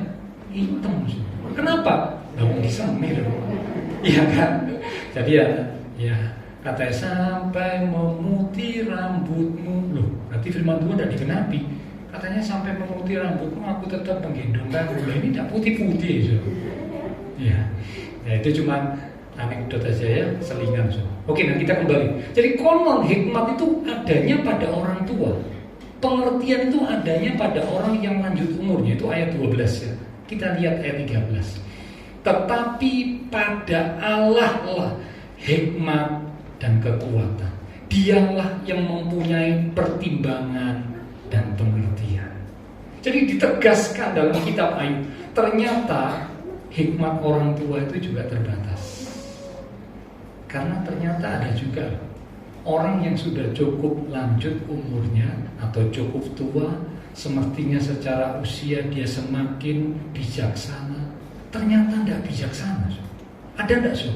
hitam. Kenapa? Nggak disemir, iya kan? Jadi ya katanya sampai memutih rambutmu. Loh, berarti firman Tuhan tidak digenapi. Katanya sampai memutih rambutmu, aku tetap menggendong kamu. Ini tidak putih-putih, so. Ya, itu cuma anekdot aja ya, selingan. So. Oke, nah kita kembali. Jadi konon hikmat itu adanya pada orang tua. Pengertian itu adanya pada orang yang lanjut umurnya. Itu ayat 12 ya. Kita lihat ayat 13. Tetapi pada Allah lah hikmat dan kekuatan. Dialah yang mempunyai pertimbangan dan pengertian. Jadi ditegaskan dalam kitab Ayub, ternyata hikmat orang tua itu juga terbatas. Karena ternyata ada juga orang yang sudah cukup lanjut umurnya atau cukup tua, semestinya secara usia dia semakin bijaksana, ternyata tidak bijaksana. Ada tidak, so?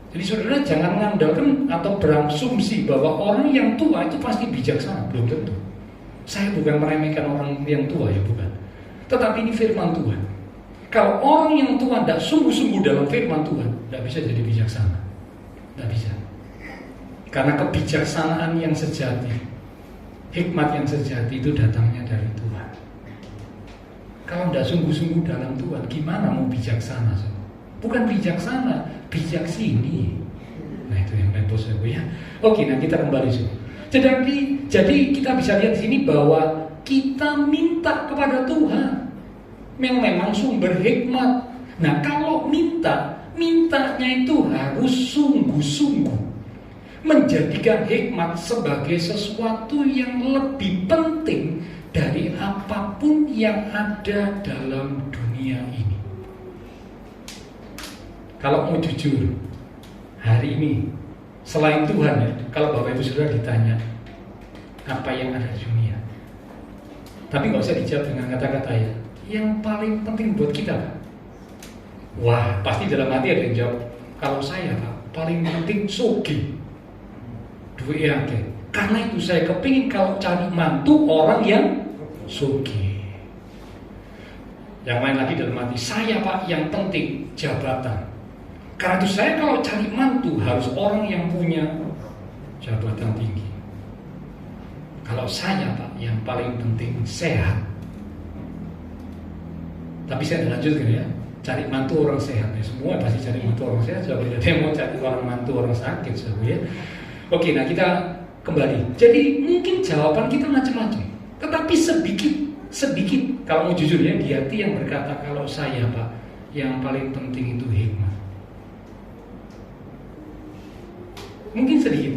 Jadi saudara jangan mengandalkan atau berasumsi bahwa orang yang tua itu pasti bijaksana. Belum tentu. Saya bukan meremehkan orang yang tua ya, bukan. Tetapi ini firman Tuhan. Kalau orang yang tua tidak sungguh-sungguh dalam firman Tuhan, tidak bisa jadi bijaksana. Tidak bisa. Karena kebijaksanaan yang sejati, hikmat yang sejati itu datangnya dari Tuhan. Kalau tidak sungguh-sungguh dalam Tuhan, gimana mau bijaksana? So? Bukan bijaksana, bijak sini. Nah itu yang repot ya. Oke, nah kita kembali so. Jadi kita bisa lihat di sini bahwa kita minta kepada Tuhan yang memang sumber hikmat. Nah kalau mintanya itu harus sungguh-sungguh menjadikan hikmat sebagai sesuatu yang lebih penting dari apapun yang ada dalam dunia ini. Kalau mau jujur, hari ini selain Tuhan ya, kalau Bapak Ibu Saudara ditanya apa yang ada di dunia, tapi nggak usah dijawab dengan kata-kata ya, yang paling penting buat kita. Wah, pasti dalam hati ada yang jawab, kalau saya Pak, paling penting sogi, duit yang ada. Karena itu saya kepingin kalau cari mantu orang yang sogi. Yang lain lagi dalam hati, saya Pak yang penting jabatan. Karena itu saya kalau cari mantu harus orang yang punya jabatan tinggi. Kalau saya Pak yang paling penting sehat. Tapi saya lanjutkan ya, cari mantu orang sehat ya. Semua pasti cari mantu orang sehat. Jadi ada yang mau cari orang mantu orang sakit ya. Oke, nah kita kembali. Jadi mungkin jawaban kita macam-macam. Tetapi sedikit kalau mau jujur ya, di hati yang berkata kalau saya Pak yang paling penting itu hikmat. Mungkin sedikit.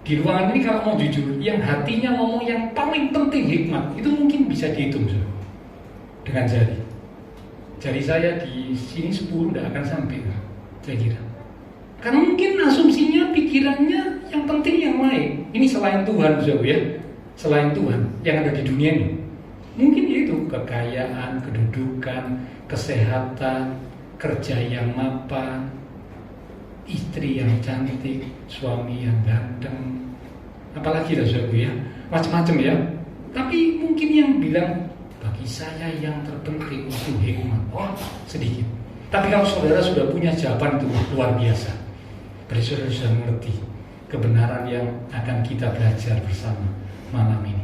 Di ruangan ini kalau mau jujur, yang hatinya ngomong yang paling penting hikmat, itu mungkin bisa dihitung so. Dengan jari. Jari saya di sini 10 tidak akan sampai, saya kira. Karena mungkin asumsinya, pikirannya yang penting yang lain. Ini selain Tuhan so, ya. Selain Tuhan yang ada di dunia ini. Mungkin itu kekayaan, kedudukan, kesehatan, kerja yang mapan, istri yang cantik, suami yang ganteng, apalagi lah saudara ya, macam-macam ya. Tapi mungkin yang bilang bagi saya yang terpenting itu hikmat. Oh, sedikit. Tapi kalau saudara sudah punya jawaban itu luar biasa. Berarti saudara sudah mengerti kebenaran yang akan kita belajar bersama malam ini.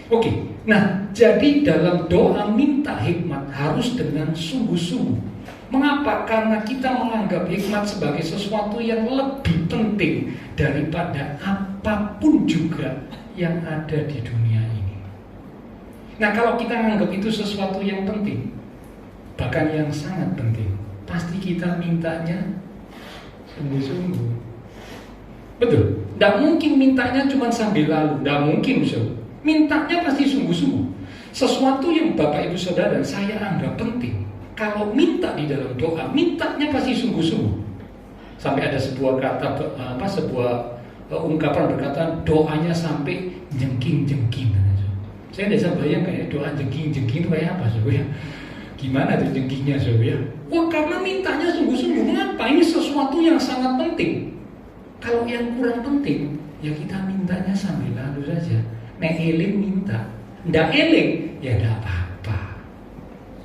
Oke, nah jadi dalam doa minta hikmat harus dengan sungguh-sungguh. Mengapa? Karena kita menganggap hikmat sebagai sesuatu yang lebih penting daripada apapun juga yang ada di dunia ini. Nah kalau kita anggap itu sesuatu yang penting, bahkan yang sangat penting, pasti kita mintanya sungguh-sungguh. Betul? Tidak mungkin mintanya cuma sambil lalu, tidak mungkin. Mintanya pasti sungguh-sungguh. Sesuatu yang Bapak Ibu Saudara dan saya anggap penting, kalau minta di dalam doa, mintanya pasti sungguh-sungguh. Sampai ada sebuah kata, ungkapan berkata doanya sampai jengking-jengking. Saya tidak bayang kayak doa jengking-jengking itu kayak apa, ya? Gimana tuh jengkingnya, ya? Wah, karena mintanya sungguh-sungguh. Mengapa? Ini sesuatu yang sangat penting. Kalau yang kurang penting, ya kita mintanya sambil lalu saja. Nek eling minta, ndak eling, ya ndak apa-apa.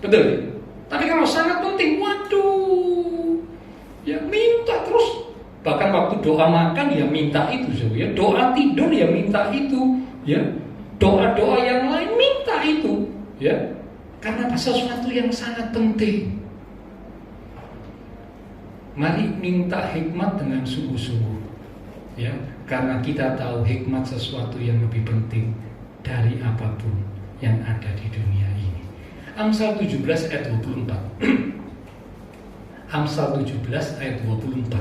Betul? Tapi kalau sangat penting, waduh, ya minta terus. Bahkan waktu doa makan ya minta itu, ya. Doa tidur ya minta itu, ya. Doa-doa yang lain minta itu, ya. Karena sesuatu yang sangat penting. Mari minta hikmat dengan sungguh-sungguh, ya. Karena kita tahu hikmat sesuatu yang lebih penting dari apapun yang ada di dunia ini. Amsal 17 ayat 24. Amsal 17 ayat 24.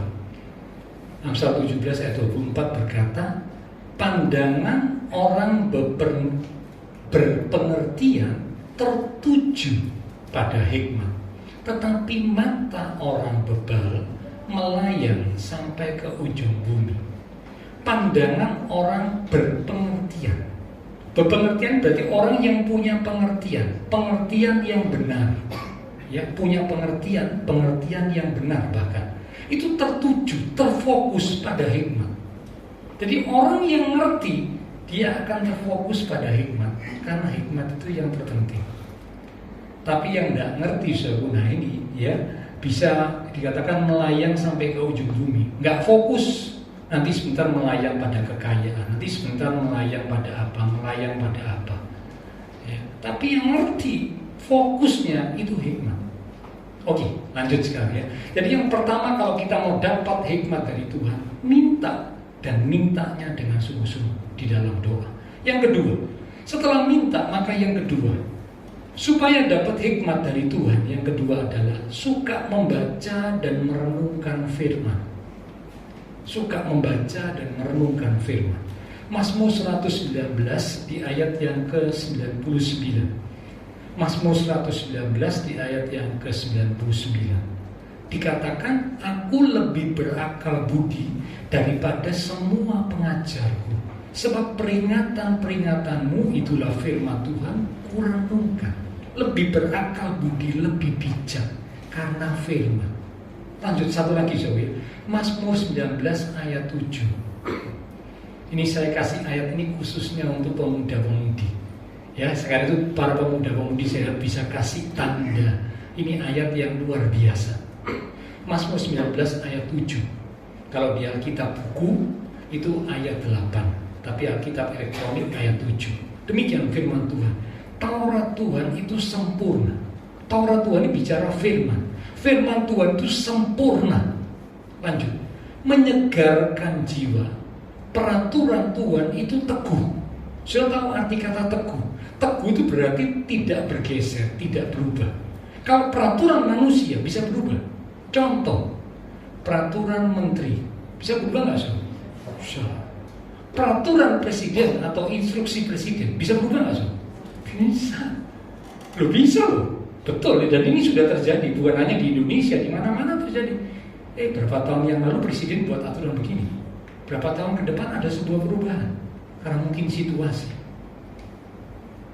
Amsal 17 ayat 24 berkata, pandangan orang berpengertian tertuju pada hikmat, tetapi mata orang bebal melayang sampai ke ujung bumi. Pandangan orang berpengertian. Berpengertian berarti orang yang punya pengertian yang benar. Ya, punya pengertian yang benar bahkan. Itu tertuju, terfokus pada hikmat. Jadi orang yang ngerti, dia akan terfokus pada hikmat, karena hikmat itu yang terpenting. Tapi yang tidak ngerti nah ini, ya, bisa dikatakan melayang sampai ke ujung bumi, nggak fokus. Nanti sebentar melayang pada kekayaan, nanti sebentar melayang pada apa, ya. Tapi yang ngerti, fokusnya itu hikmat. Oke, lanjut sekarang, ya. Jadi yang pertama, kalau kita mau dapat hikmat dari Tuhan, minta, dan mintanya dengan sungguh-sungguh di dalam doa. Yang kedua, setelah minta, maka yang kedua, supaya dapat hikmat dari Tuhan, yang kedua adalah suka membaca dan merenungkan firman. Suka membaca dan merenungkan firman. Mazmur 119 di ayat yang ke-99. Mazmur 119 di ayat yang ke-99. Dikatakan, aku lebih berakal budi daripada semua pengajarku, sebab peringatan-peringatanmu itulah firman Tuhan, kurenungkan. Lebih berakal budi, lebih bijak karena firman. Lanjut satu lagi, saudara. Mazmur 19 ayat 7. Ini saya kasih ayat ini khususnya untuk pemuda-pemudi. Ya, sekarang itu para pemuda-pemudi saya bisa kasih tanda. Ini ayat yang luar biasa. Mazmur 19 ayat 7. Kalau di Alkitab buku itu ayat 8, tapi Alkitab elektronik ayat 7. Demikian firman Tuhan. Taurat Tuhan itu sempurna. Taurat Tuhan ini bicara firman. Firman Tuhan itu sempurna. Lanjut. Menyegarkan jiwa. Peraturan Tuhan itu teguh. Sudah tahu arti kata teguh? Teguh itu berarti tidak bergeser, tidak berubah. Kalau peraturan manusia bisa berubah. Contoh, peraturan menteri bisa berubah nggak, Sob? Bisa. Peraturan presiden atau instruksi presiden bisa berubah nggak, Sob? Bisa. Loh, bisa loh. Betul, dan ini sudah terjadi, bukan hanya di Indonesia, di mana-mana terjadi. Berapa tahun yang lalu presiden buat aturan begini. Berapa tahun ke depan ada sebuah perubahan karena mungkin situasi.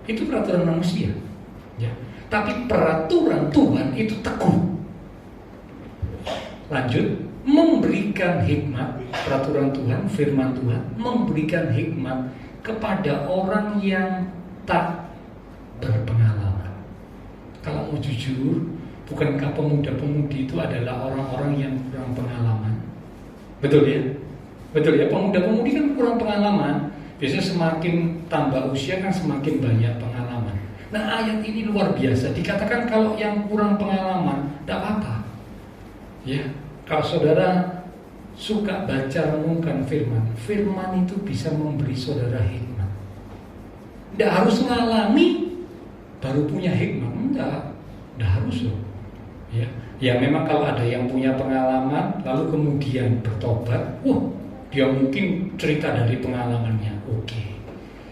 Itu peraturan manusia, ya. Tapi peraturan Tuhan itu teguh. Lanjut, memberikan hikmat. Peraturan Tuhan, firman Tuhan memberikan hikmat kepada orang yang tak berpengalaman. Kalau mau jujur, bukankah pemuda-pemudi itu adalah orang-orang yang kurang pengalaman? Betul ya? Betul ya, pemuda-pemudi kan kurang pengalaman. Biasanya semakin tambah usia kan semakin banyak pengalaman. Nah, ayat ini luar biasa. Dikatakan kalau yang kurang pengalaman, tidak apa-apa. Ya, kalau saudara suka baca renungkan firman, firman itu bisa memberi saudara hikmat. Tidak harus ngalami baru punya hikmat. Enggak harus loh. Ya memang kalau ada yang punya pengalaman lalu kemudian bertobat, dia mungkin cerita dari pengalamannya, oke.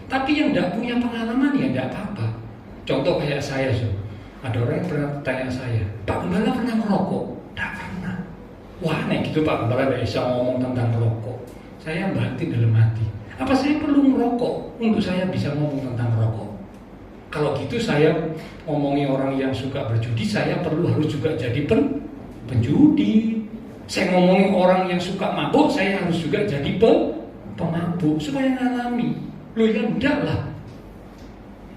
Tapi yang tidak punya pengalaman ya tidak apa-apa. Contoh kayak saya, ada orang yang pernah tanya saya, Pak Gembala pernah merokok? Tidak pernah. Wah, gitu Pak Gembala tidak bisa ngomong tentang merokok. Saya batin dalam hati, apa saya perlu merokok untuk saya bisa ngomong tentang merokok? Kalau gitu saya ngomongi orang yang suka berjudi, saya harus juga jadi penjudi. Saya ngomongin orang yang suka mabuk, saya harus juga jadi pemabuk supaya ngalami. Loh ya enggak lah.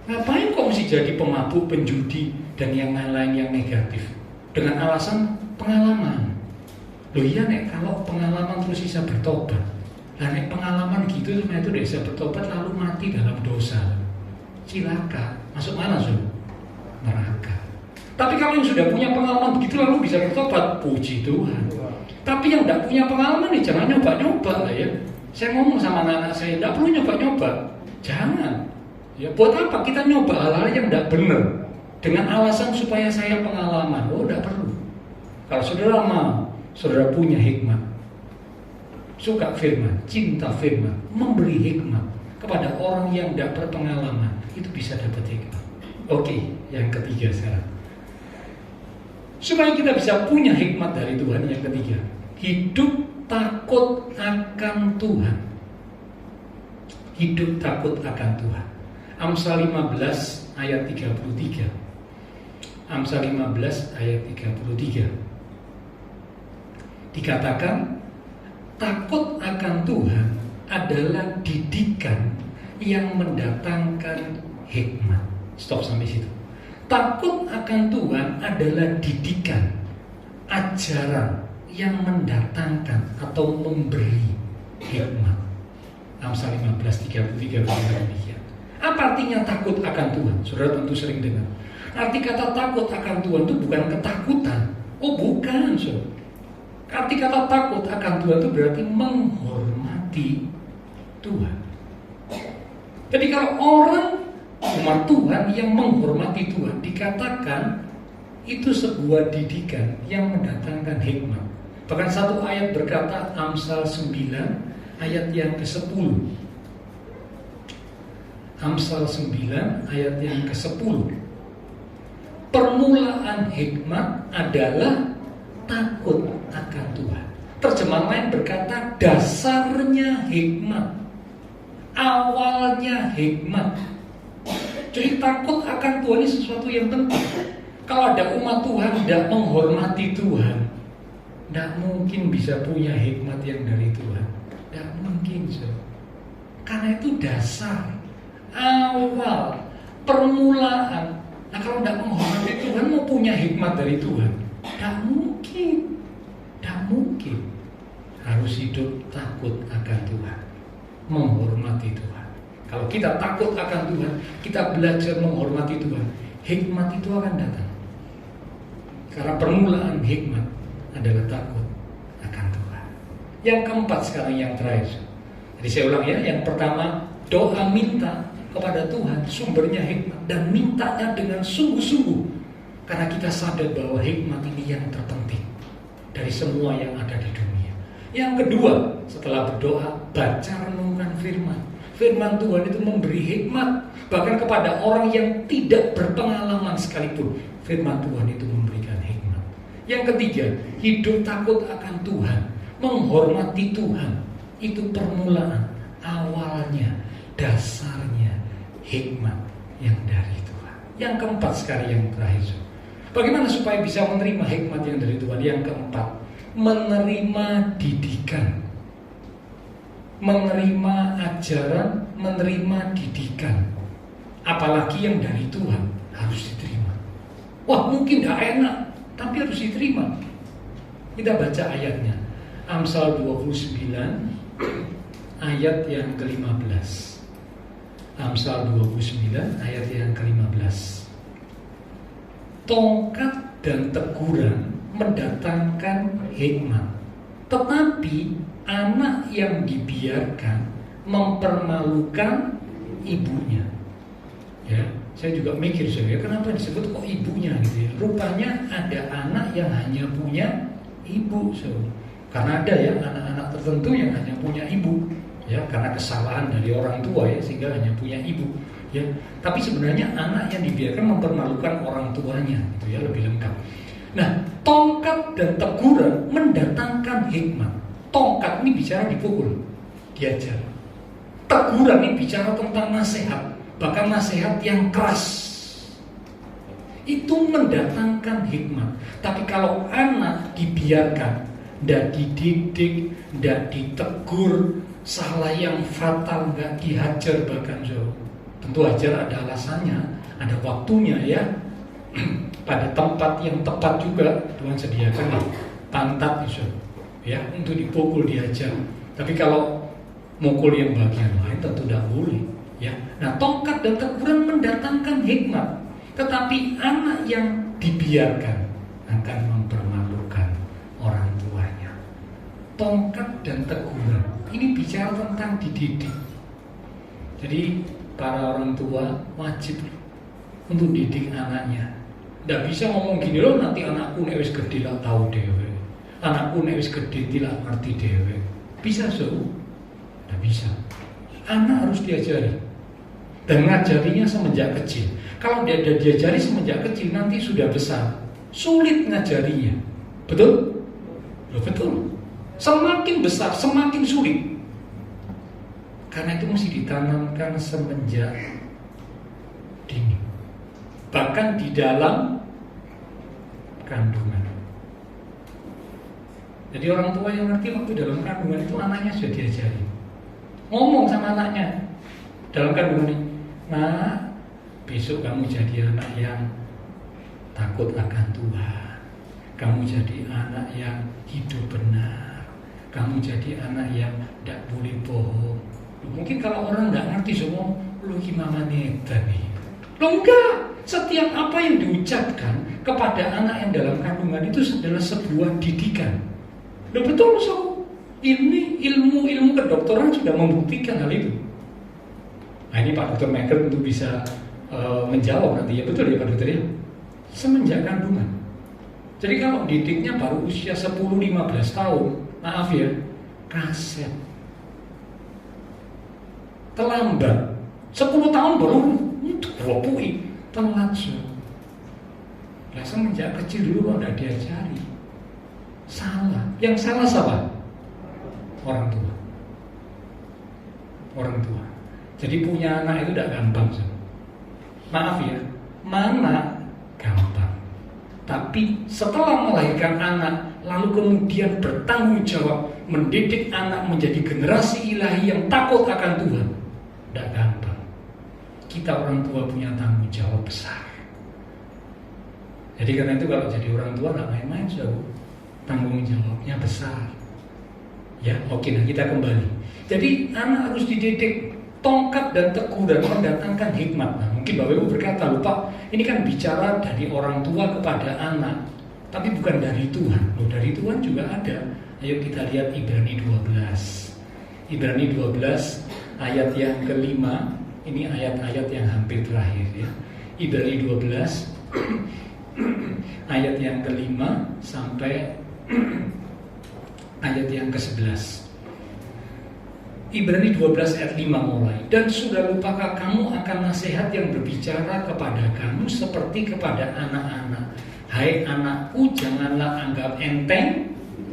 Ngapain kok mesti jadi pemabuk, penjudi dan yang lain yang negatif dengan alasan pengalaman? Loh iya kalau pengalaman terus bisa bertobat. Nah pengalaman gitu sebenarnya itu bisa bertobat lalu mati dalam dosa. Cilaka, masuk mana neraka. Tapi kalau yang sudah punya pengalaman begitu lalu bisa bertobat, puji Tuhan. Tapi yang tidak punya pengalaman jangan nyoba-nyoba lah ya. Saya ngomong sama anak saya, tidak perlu nyoba-nyoba, jangan. Ya buat apa kita nyoba hal-hal yang tidak benar dengan alasan supaya saya pengalaman? Tidak perlu. Kalau saudara mau, saudara punya hikmat, suka firman, cinta firman, memberi hikmat kepada orang yang tidak berpengalaman, itu bisa dapat hikmat. Oke, yang ketiga sekarang. Supaya kita bisa punya hikmat dari Tuhan, yang ketiga, hidup takut akan Tuhan. Hidup takut akan Tuhan. Amsal 15 ayat 33. Amsal 15 ayat 33. Dikatakan, takut akan Tuhan adalah didikan yang mendatangkan hikmat. Stop sampai situ. Takut akan Tuhan adalah didikan, ajaran yang mendatangkan atau memberi hikmat. Amsal 15:33 demikian. Apa artinya takut akan Tuhan? Saudara tentu sering dengar. Arti kata takut akan Tuhan itu bukan ketakutan. Oh bukan, saudara. Arti kata takut akan Tuhan itu berarti menghormati Tuhan. Jadi kalau orang umat Tuhan yang menghormati Tuhan, dikatakan itu sebuah didikan yang mendatangkan hikmat. Bahkan satu ayat berkata, Amsal 9 ayat yang ke-10. Amsal 9 ayat yang ke-10. Permulaan hikmat adalah takut akan Tuhan. Terjemahan lain berkata dasarnya hikmat, awalnya hikmat. Jadi takut akan Tuhan ini sesuatu yang penting. Kalau ada umat Tuhan tidak menghormati Tuhan, tidak mungkin bisa punya hikmat yang dari Tuhan. Tidak mungkin, karena itu dasar, awal, permulaan. Nah kalau tidak menghormati Tuhan, mau punya hikmat dari Tuhan, tidak mungkin. Tidak mungkin. Harus hidup takut akan Tuhan, menghormati Tuhan. Kalau kita takut akan Tuhan, kita belajar menghormati Tuhan, hikmat itu akan datang. Karena permulaan hikmat adalah takut akan Tuhan. Yang keempat sekarang, yang terakhir. Jadi saya ulang ya, yang pertama doa minta kepada Tuhan, sumbernya hikmat, dan mintanya dengan sungguh-sungguh. Karena kita sadar bahwa hikmat ini yang terpenting dari semua yang ada di dunia. Yang kedua, setelah berdoa, baca renungkan firman. Firman Tuhan itu memberi hikmat bahkan kepada orang yang tidak berpengalaman sekalipun. Firman Tuhan itu memberikan hikmat. Yang ketiga, hidup takut akan Tuhan, menghormati Tuhan. Itu permulaan, awalnya, dasarnya hikmat yang dari Tuhan. Yang keempat sekali, yang terakhir. Bagaimana supaya bisa menerima hikmat yang dari Tuhan? Yang keempat, menerima didikan. Menerima ajaran, menerima didikan. Apalagi yang dari Tuhan harus diterima. Wah mungkin gak enak, tapi harus diterima. Kita baca ayatnya. Amsal 29 ayat yang ke-15. Amsal 29 ayat yang ke-15. Tongkat dan teguran mendatangkan hikmat, tetapi anak yang dibiarkan mempermalukan ibunya. Ya, saya juga mikir saudara, kenapa disebut kok ibunya gitu ya? Rupanya ada anak yang hanya punya ibu, saudara. Karena ada ya anak-anak tertentu yang hanya punya ibu, ya karena kesalahan dari orang tua ya sehingga hanya punya ibu, ya. Tapi sebenarnya anak yang dibiarkan mempermalukan orang tuanya, itu ya lebih lengkap. Nah, tongkat dan teguran mendatangkan hikmat. Tongkat ini bicara dipukul, diajar. Teguran ini bicara tentang nasihat. Bahkan nasihat yang keras itu mendatangkan hikmat. Tapi kalau anak dibiarkan, tidak dididik, tidak ditegur, salah yang fatal, nggak dihajar bahkan jauh. Tentu hajar ada alasannya, ada waktunya ya. Pada tempat yang tepat juga Tuhan sediakan pantat itu ya untuk dipukul, dihajar. Tapi kalau mukul yang bagian lain tentu tidak boleh. Ya, nah tongkat dan teguran mendatangkan hikmat, tetapi anak yang dibiarkan akan mempermalukan orang tuanya. Tongkat dan teguran ini bicara tentang dididik. Jadi para orang tua wajib untuk didik anaknya. Tidak bisa ngomong gini loh, nanti anakku nek wis gede lah tahu dewe. Anakku nek wis gede tidak ngerti dewe. Bisa so? Tidak bisa. Anak harus diajari. Dan ngajarinya semenjak kecil. Kalau dia diajari semenjak kecil, nanti sudah besar sulit ngajarinya. Betul? Loh, betul. Semakin besar, semakin sulit. Karena itu mesti ditanamkan semenjak dini. Bahkan di dalam kandungan. Jadi orang tua yang ngerti waktu dalam kandungan itu anaknya sudah diajari. Ngomong sama anaknya dalam kandungan ini, nah besok kamu jadi anak yang takut akan Tuhan. Kamu jadi anak yang hidup benar. Kamu jadi anak yang tidak boleh bohong. Mungkin kalau orang nggak ngerti semua, lu gimana nih tadi? Lo enggak. Setiap apa yang diucapkan kepada anak yang dalam kandungan itu adalah sebuah didikan. Lo betul so. Ini ilmu kedokteran sudah membuktikan hal itu. Nah ini Pak Dr. Maker tentu bisa menjawab nanti ya, betul ya Pak Dokter ya. Semenjak kandungan. Jadi kalau didiknya baru usia 10-15 tahun, maaf ya, kaset. Terlambat. 10 tahun baru itu wapui, telat so. Nah semenjak kecil dulu tidak diajari. Salah. Yang salah siapa? Orang tua. Orang tua. Jadi punya anak itu tidak gampang so. Maaf ya, mana gampang. Tapi setelah melahirkan anak, lalu kemudian bertanggung jawab mendidik anak menjadi generasi ilahi yang takut akan Tuhan, tidak gampang. Kita orang tua punya tanggung jawab besar. Jadi karena itu kalau jadi orang tua tidak main-main jauh, tanggung jawabnya besar. Ya, oke, nah kita kembali. Jadi anak harus dididik. Tongkat dan teguran mendatangkan hikmat. Nah, mungkin Bapak Ibu berkata, lupa, ini kan bicara dari orang tua kepada anak, tapi bukan dari Tuhan. Loh, dari Tuhan juga ada. Ayo kita lihat Ibrani 12. Ibrani 12 ayat yang kelima. Ini ayat-ayat yang hampir terakhir ya. Ibrani 12 ayat yang kelima sampai ayat yang ke-11. Ibrani 12 ayat 5 mulai. Dan sudah lupakah kamu akan nasihat yang berbicara kepada kamu seperti kepada anak-anak? Hai anakku, janganlah anggap enteng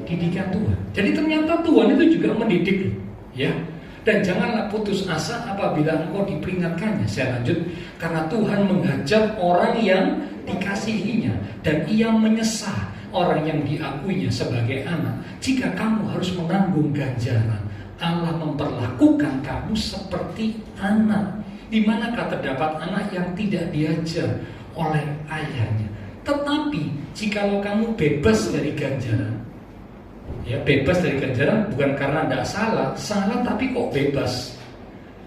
didikan Tuhan. Jadi ternyata Tuhan itu juga mendidik, ya. Dan janganlah putus asa apabila engkau diperingatkannya. Saya lanjut. Karena Tuhan menghajar orang yang dikasihinya, dan ia menyesal orang yang diakuinya sebagai anak. Jika kamu harus menanggung ganjaran, Allah memperlakukan kamu seperti anak. Di manakah terdapat anak yang tidak diajar oleh ayahnya? Tetapi jikalau kamu bebas dari ganjaran, ya bebas dari ganjaran bukan karena tidak salah tapi kok bebas.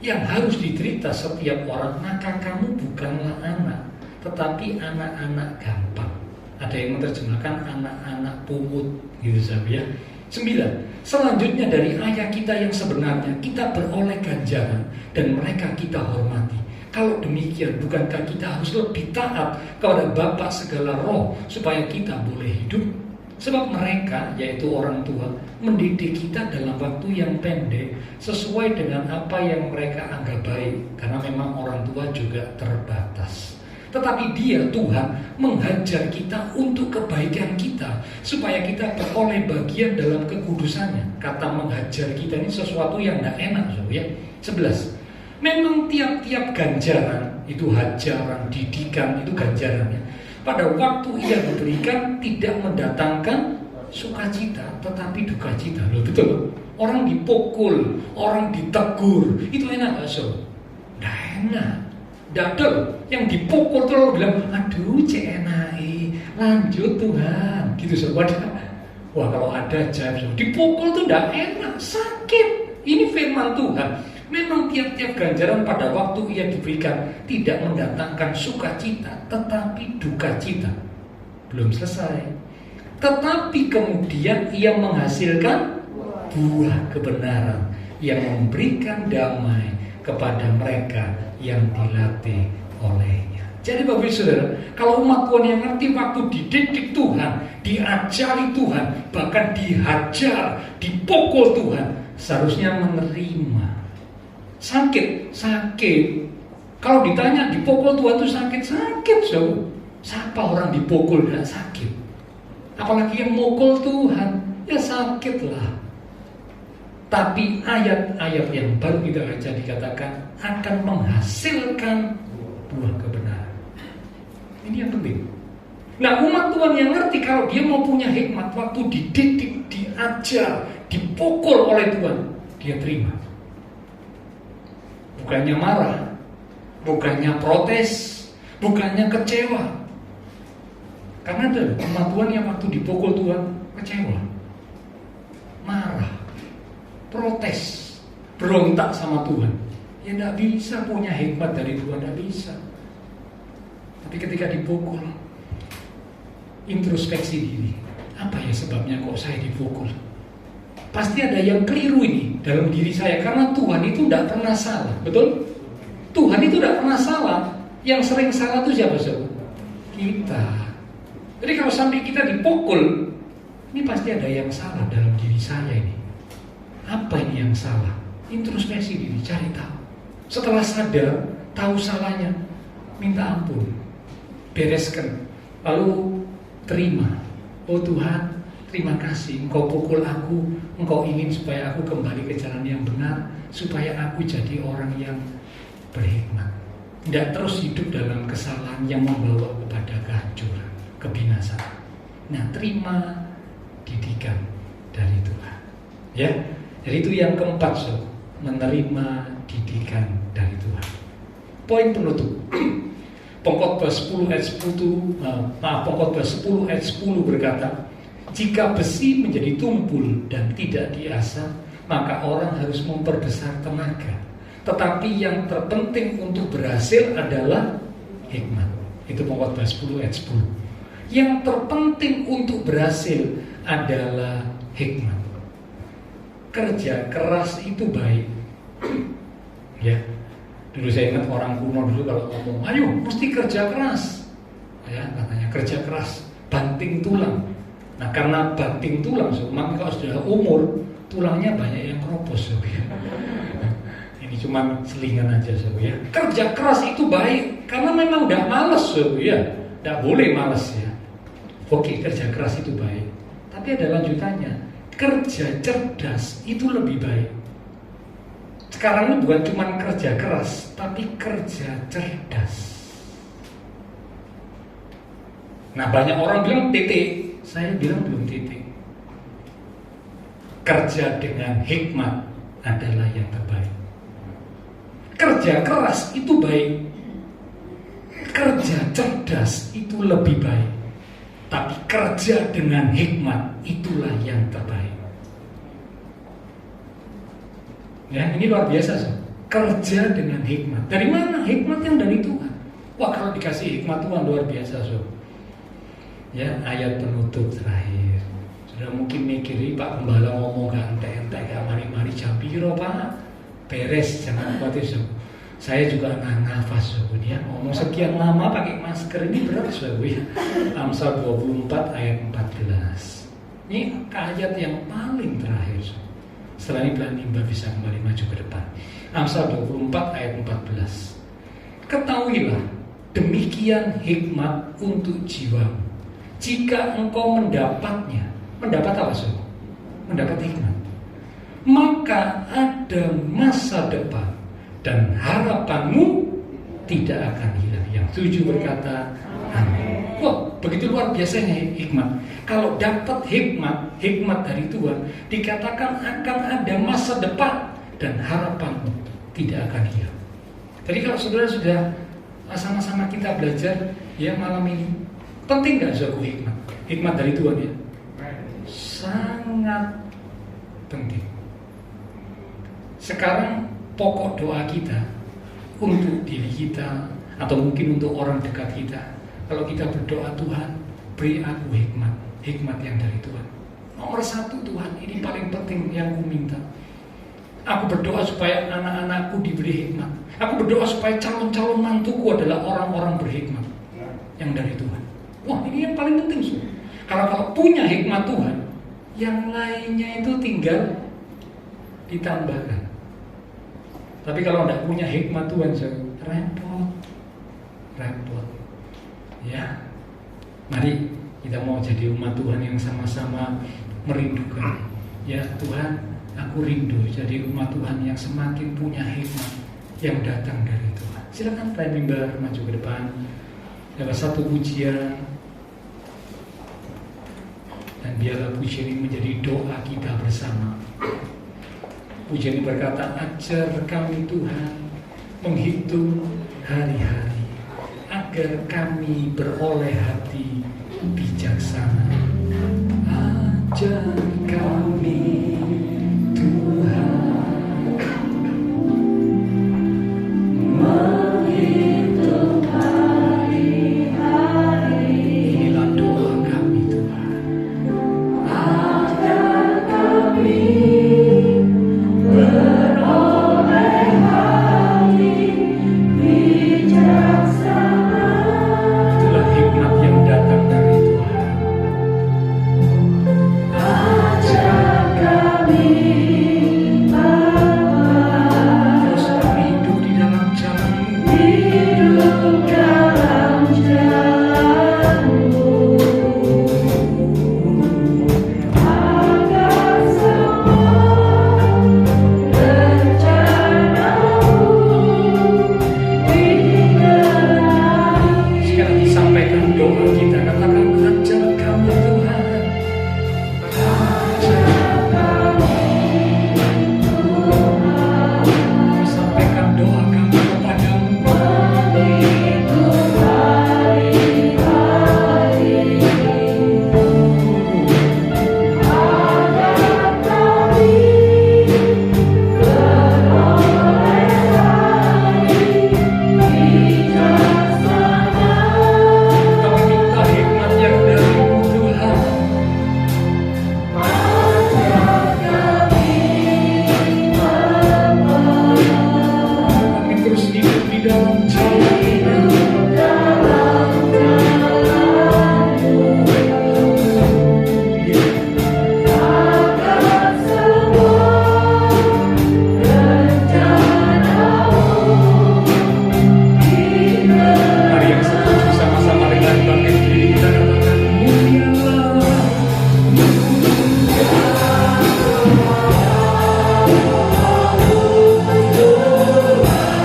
Yang harus diterita setiap orang, maka kamu bukanlah anak, tetapi anak-anak gampang. Ada yang menerjemahkan anak-anak pungut, gitu ya. 9. Selanjutnya dari ayah kita yang sebenarnya kita beroleh ganjaran dan mereka kita hormati. Kalau demikian, bukankah kita harus lebih taat kepada Bapa segala roh supaya kita boleh hidup? Sebab mereka, yaitu orang tua, mendidik kita dalam waktu yang pendek sesuai dengan apa yang mereka anggap baik. Karena memang orang tua juga terbatas. Tetapi Dia, Tuhan, menghajar kita untuk kebaikan kita, supaya kita beroleh bagian dalam kekudusannya. Kata menghajar kita ini sesuatu yang tidak enak, ya. 11. Memang tiap-tiap ganjaran, itu hajaran, didikan, itu ganjarannya, pada waktu ia diberikan tidak mendatangkan sukacita, tetapi duka cita. Loh, betul. Orang dipukul, orang ditegur, itu enak gak, so? Nggak enak. Dadel yang dipukul terus bilang, aduh cenai, lanjut Tuhan, gitu, so. Wah, kalau ada jam, so. Dipukul tuh nggak enak, sakit. Ini firman Tuhan. Memang tiap-tiap ganjaran pada waktu ia diberikan tidak mendatangkan sukacita, tetapi duka cita. Belum selesai. Tetapi kemudian ia menghasilkan buah kebenaran yang memberikan damai kepada mereka yang dilatih olehnya. Jadi Bapak Ibu Saudara, kalau umat Tuhan yang ngerti waktu dididik Tuhan, diajari Tuhan, bahkan dihajar, dipukul Tuhan, seharusnya menerima. Sakit. Kalau ditanya dipukul Tuhan itu sakit, so. Siapa orang dipukul tidak sakit? Apalagi yang mukul Tuhan, ya sakitlah. Tapi ayat-ayat yang baru kita baca dikatakan akan menghasilkan buah kebenaran. Ini yang penting. Nah, umat Tuhan yang ngerti kalau dia mau punya hikmat, waktu dididik, diajar, dipukul oleh Tuhan, dia terima. Bukannya marah, bukannya protes, bukannya kecewa. Karena ada umat Tuhan yang waktu dipukul Tuhan kecewa, marah, protes, berontak sama Tuhan. Ya tidak bisa punya hikmat dari Tuhan, tidak bisa. Tapi ketika dipukul, introspeksi diri. Apa ya sebabnya kok saya dipukul? Pasti ada yang keliru ini dalam diri saya, karena Tuhan itu tidak pernah salah, betul? Tuhan itu tidak pernah salah. Yang sering salah itu siapa, saudara? Kita. Jadi kalau sampai kita dipukul, ini pasti ada yang salah dalam diri saya ini. Apa ini yang salah? Introspeksi diri, cari tahu. Setelah sadar, tahu salahnya, minta ampun, bereskan, lalu terima. Oh Tuhan, terima kasih, Engkau pukul aku, Engkau ingin supaya aku kembali ke jalan yang benar, supaya aku jadi orang yang berhikmat. Tidak terus hidup dalam kesalahan yang membawa kepada kehancuran, kebinasaan. Nah, terima didikan dari Tuhan. Ya, jadi itu yang keempat, so, menerima didikan dari Tuhan. Poin penutup. Pengkhotbah 10 ayat 10 berkata, jika besi menjadi tumpul dan tidak diasah, maka orang harus memperbesar tenaga. Tetapi yang terpenting untuk berhasil adalah hikmat. Itu Pengkhotbah 10 ayat 10. Yang terpenting untuk berhasil adalah hikmat. Kerja keras itu baik. Ya. Dulu saya ingat orang kuno dulu kalau ngomong, ayo mesti kerja keras. Ya, katanya kerja keras, banting tulang. Nah, karena banting tulang, maka kalau sudah umur, tulangnya banyak yang keropos, ya. Ini cuma selingan aja, ya. Kerja keras itu baik, karena memang udah malas, ya. Tidak boleh malas, ya. Oke, kerja keras itu baik. Tapi ada lanjutannya, kerja cerdas itu lebih baik. Sekarang ini bukan cuma kerja keras, tapi kerja cerdas. Nah, banyak orang bilang titik, saya bilang belum titik. Kerja dengan hikmat adalah yang terbaik. Kerja keras itu baik, kerja cerdas itu lebih baik. Tapi kerja dengan hikmat itulah yang terbaik. Ya, ini luar biasa, so. Kerja dengan hikmat. Dari mana? Hikmat yang dari Tuhan. Wah, kalau dikasih hikmat Tuhan luar biasa, so. Ya, ayat penutup terakhir. Sudah mungkin mikiri Pak Gembala ngomong gak entek-entek, gak mari-mari jam piro Pak. Beres, jangan khawatir, so. Saya juga nggak nafas ya. Ngomong sekian lama pakai masker ini berat ya. Amsal 24 ayat 14. Ini ayat yang paling terakhir. Setelah ini pelan Mbak bisa kembali maju ke depan. Amsal 24 ayat 14. Ketahuilah, demikian hikmat untuk jiwamu. Jika engkau mendapatnya, mendapat apa sih? Mendapat hikmat. Maka ada masa depan dan harapanmu tidak akan hilang. Yang setuju berkata amin. Wah, begitu luar biasanya hikmat. Kalau dapat hikmat dari Tuhan, dikatakan akan ada masa depan dan harapanmu tidak akan hilang. Jadi kalau saudara sudah sama-sama kita belajar ya malam ini, penting nggak suatu hikmat? Hikmat dari Tuhan ya, sangat penting. Sekarang pokok doa kita untuk diri kita atau mungkin untuk orang dekat kita, kalau kita berdoa, Tuhan beri aku hikmat yang dari Tuhan. Nomor satu, Tuhan, ini paling penting yang aku minta. Aku berdoa supaya anak-anakku diberi hikmat. Aku berdoa supaya calon-calon mantuku adalah orang-orang berhikmat yang dari Tuhan. Wah, ini yang paling penting sih. Karena kalau punya hikmat Tuhan, yang lainnya itu tinggal ditambahkan. Tapi kalau tidak punya hikmat Tuhan, repot. Ya, mari kita mau jadi umat Tuhan yang sama-sama merindukan. Ya Tuhan, aku rindu jadi umat Tuhan yang semakin punya hikmat yang datang dari Tuhan. Silakan Pak Mimbar maju ke depan. Ada satu pujian, dan biarlah pujian ini menjadi doa kita bersama. Pujian ini berkata, ajar kami Tuhan menghitung hari-hari, agar kami beroleh hati bijaksana. Ajar kami Tuhan menghitung hari-hari. Inilah doa kami Tuhan, agar kami beroleh hati bijaksana. Itulah hikmat yang datang dari Tuhan. Ajar kami terus kami hidup di dalam jalan-Mu, agar semua rencana-Mu digenapi. Sekali lagi sampaikan doa kita, katakan ajar kami Tuhan, ajar kami Tuhan. Sampaikan doa kami kepadamu. Menghitung hari-hari, agar kami beroleh hati bijaksana. Kami minta hikmat yang dari-Mu Tuhan. Kami terus hidup di dalam jalan-Mu. Agar semua rencana-Mu digenapi. Mari yang setuju sama-sama dengan bangkit diri kita katakan, mulialah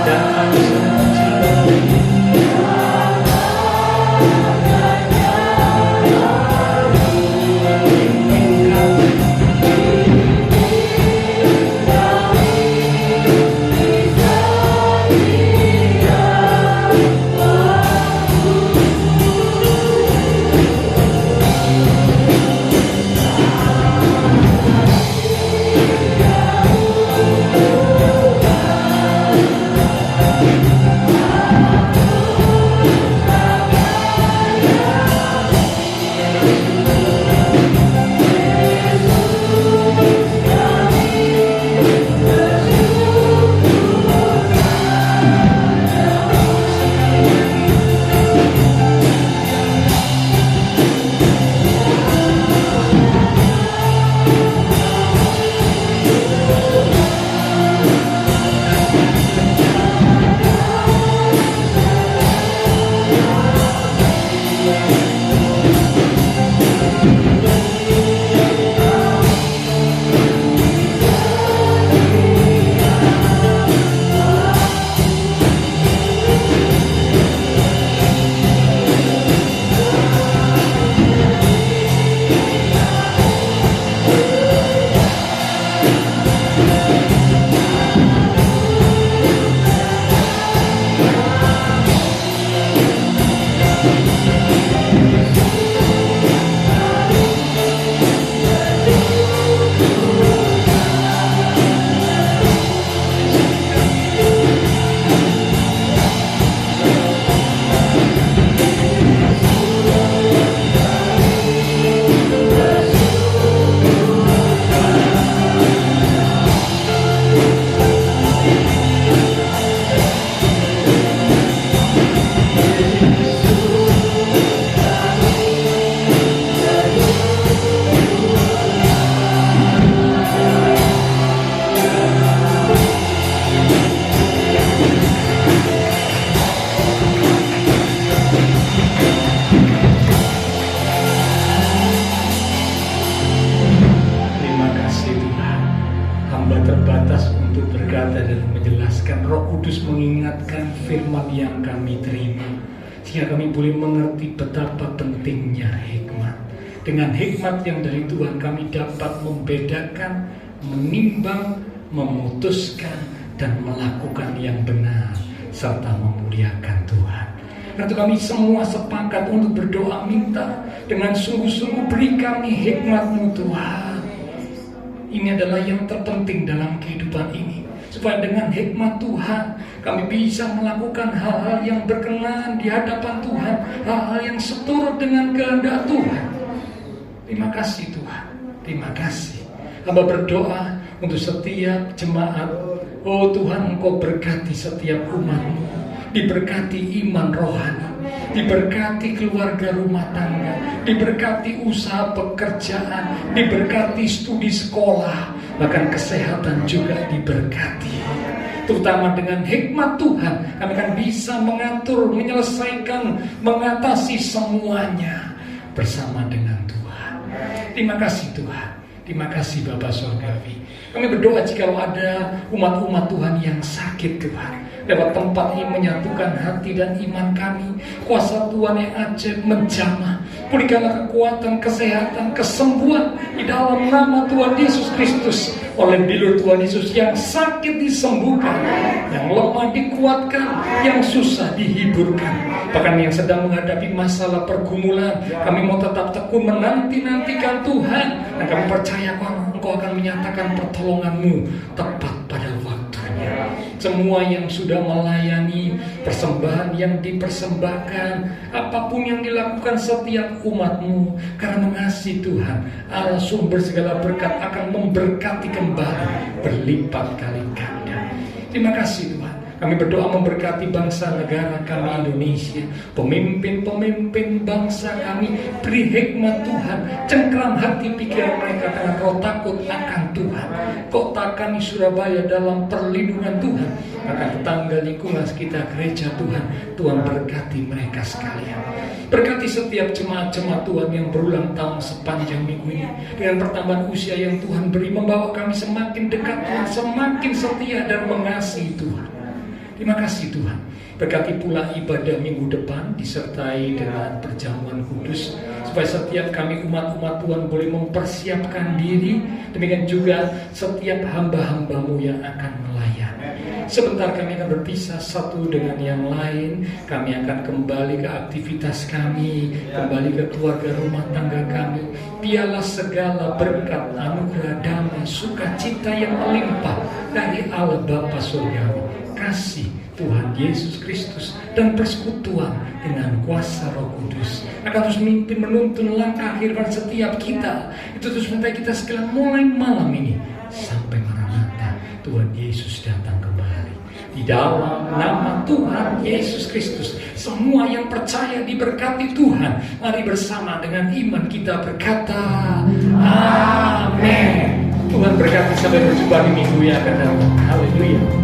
dan aku saja. mengingatkan firman yang kami terima, sehingga kami boleh mengerti betapa pentingnya hikmat. Dengan hikmat yang dari Tuhan kami dapat membedakan, menimbang, memutuskan, dan melakukan yang benar, serta memuliakan Tuhan. Karena itu kami semua sepakat untuk berdoa minta dengan sungguh-sungguh, beri kami hikmat-Mu Tuhan. Ini adalah yang terpenting dalam kehidupan ini, supaya dengan hikmat Tuhan kami bisa melakukan hal-hal yang berkenan di hadapan Tuhan, hal-hal yang seturut dengan kehendak Tuhan. Terima kasih Tuhan, terima kasih. Hamba berdoa untuk setiap jemaat. Oh Tuhan, Engkau berkati setiap umat-Mu, diberkati iman rohani, diberkati keluarga rumah tangga, diberkati usaha pekerjaan, diberkati studi sekolah, bahkan kesehatan juga diberkati. Terutama dengan hikmat Tuhan, kami akan bisa mengatur, menyelesaikan, mengatasi semuanya bersama dengan Tuhan. Terima kasih Tuhan. Terima kasih Bapa Surgawi. Kami berdoa jikalau ada umat-umat Tuhan yang sakit Tuhan, lewat tempat ini menyatukan hati dan iman kami. Kuasa Tuhan yang ajaib menjamah, berikanlah kekuatan, kesehatan, kesembuhan di dalam nama Tuhan Yesus Kristus. Oleh bilur Tuhan Yesus, yang sakit disembuhkan, yang lemah dikuatkan, yang susah dihiburkan. Bahkan yang sedang menghadapi masalah pergumulan, kami mau tetap tekun menanti-nantikan Tuhan, dan kami percaya Engkau akan menyatakan pertolongan-Mu tepat pada waktunya. Semua yang sudah melayani persembahan yang dipersembahkan, apapun yang dilakukan setiap umat-Mu, karena mengasihi Tuhan, Allah sumber segala berkat akan memberkati kembali berlipat kali ganda. Terima kasih Tuhan. Kami berdoa memberkati bangsa negara kami Indonesia, pemimpin-pemimpin bangsa kami, beri hikmat Tuhan, cengkram hati pikiran mereka dengan roh takut akan Tuhan. Kota kami Surabaya dalam perlindungan Tuhan, maka tetangga lingkungan sekitar gereja Tuhan, Tuhan berkati mereka sekalian. Berkati setiap jemaat-jemaat Tuhan yang berulang tahun sepanjang minggu ini, dengan pertambahan usia yang Tuhan beri, membawa kami semakin dekat Tuhan, semakin setia dan mengasihi Tuhan. Terima kasih Tuhan. Berkati pula ibadah minggu depan disertai dengan perjamuan kudus, supaya setiap kami umat-umat Tuhan boleh mempersiapkan diri. Demikian juga setiap hamba-hamba-Mu yang akan melayani. Sebentar kami akan berpisah satu dengan yang lain. Kami akan kembali ke aktivitas kami, kembali ke keluarga rumah tangga kami. Biarlah segala berkat, anugerah, damai, sukacita yang melimpah dari Allah Bapa Surgawi, kasih Tuhan Yesus Kristus, dan persekutuan dengan kuasa Roh Kudus akan terus memimpin, menuntun langkah kehidupan setiap kita. Itu terus menyertai kita sekalian mulai malam ini sampai Maranatha Tuhan Yesus datang kembali. Di dalam nama Tuhan Yesus Kristus, semua yang percaya diberkati Tuhan. Mari bersama dengan iman kita berkata amin. Tuhan berkati, sampai berjumpa di minggu yang akan datang. Haleluya.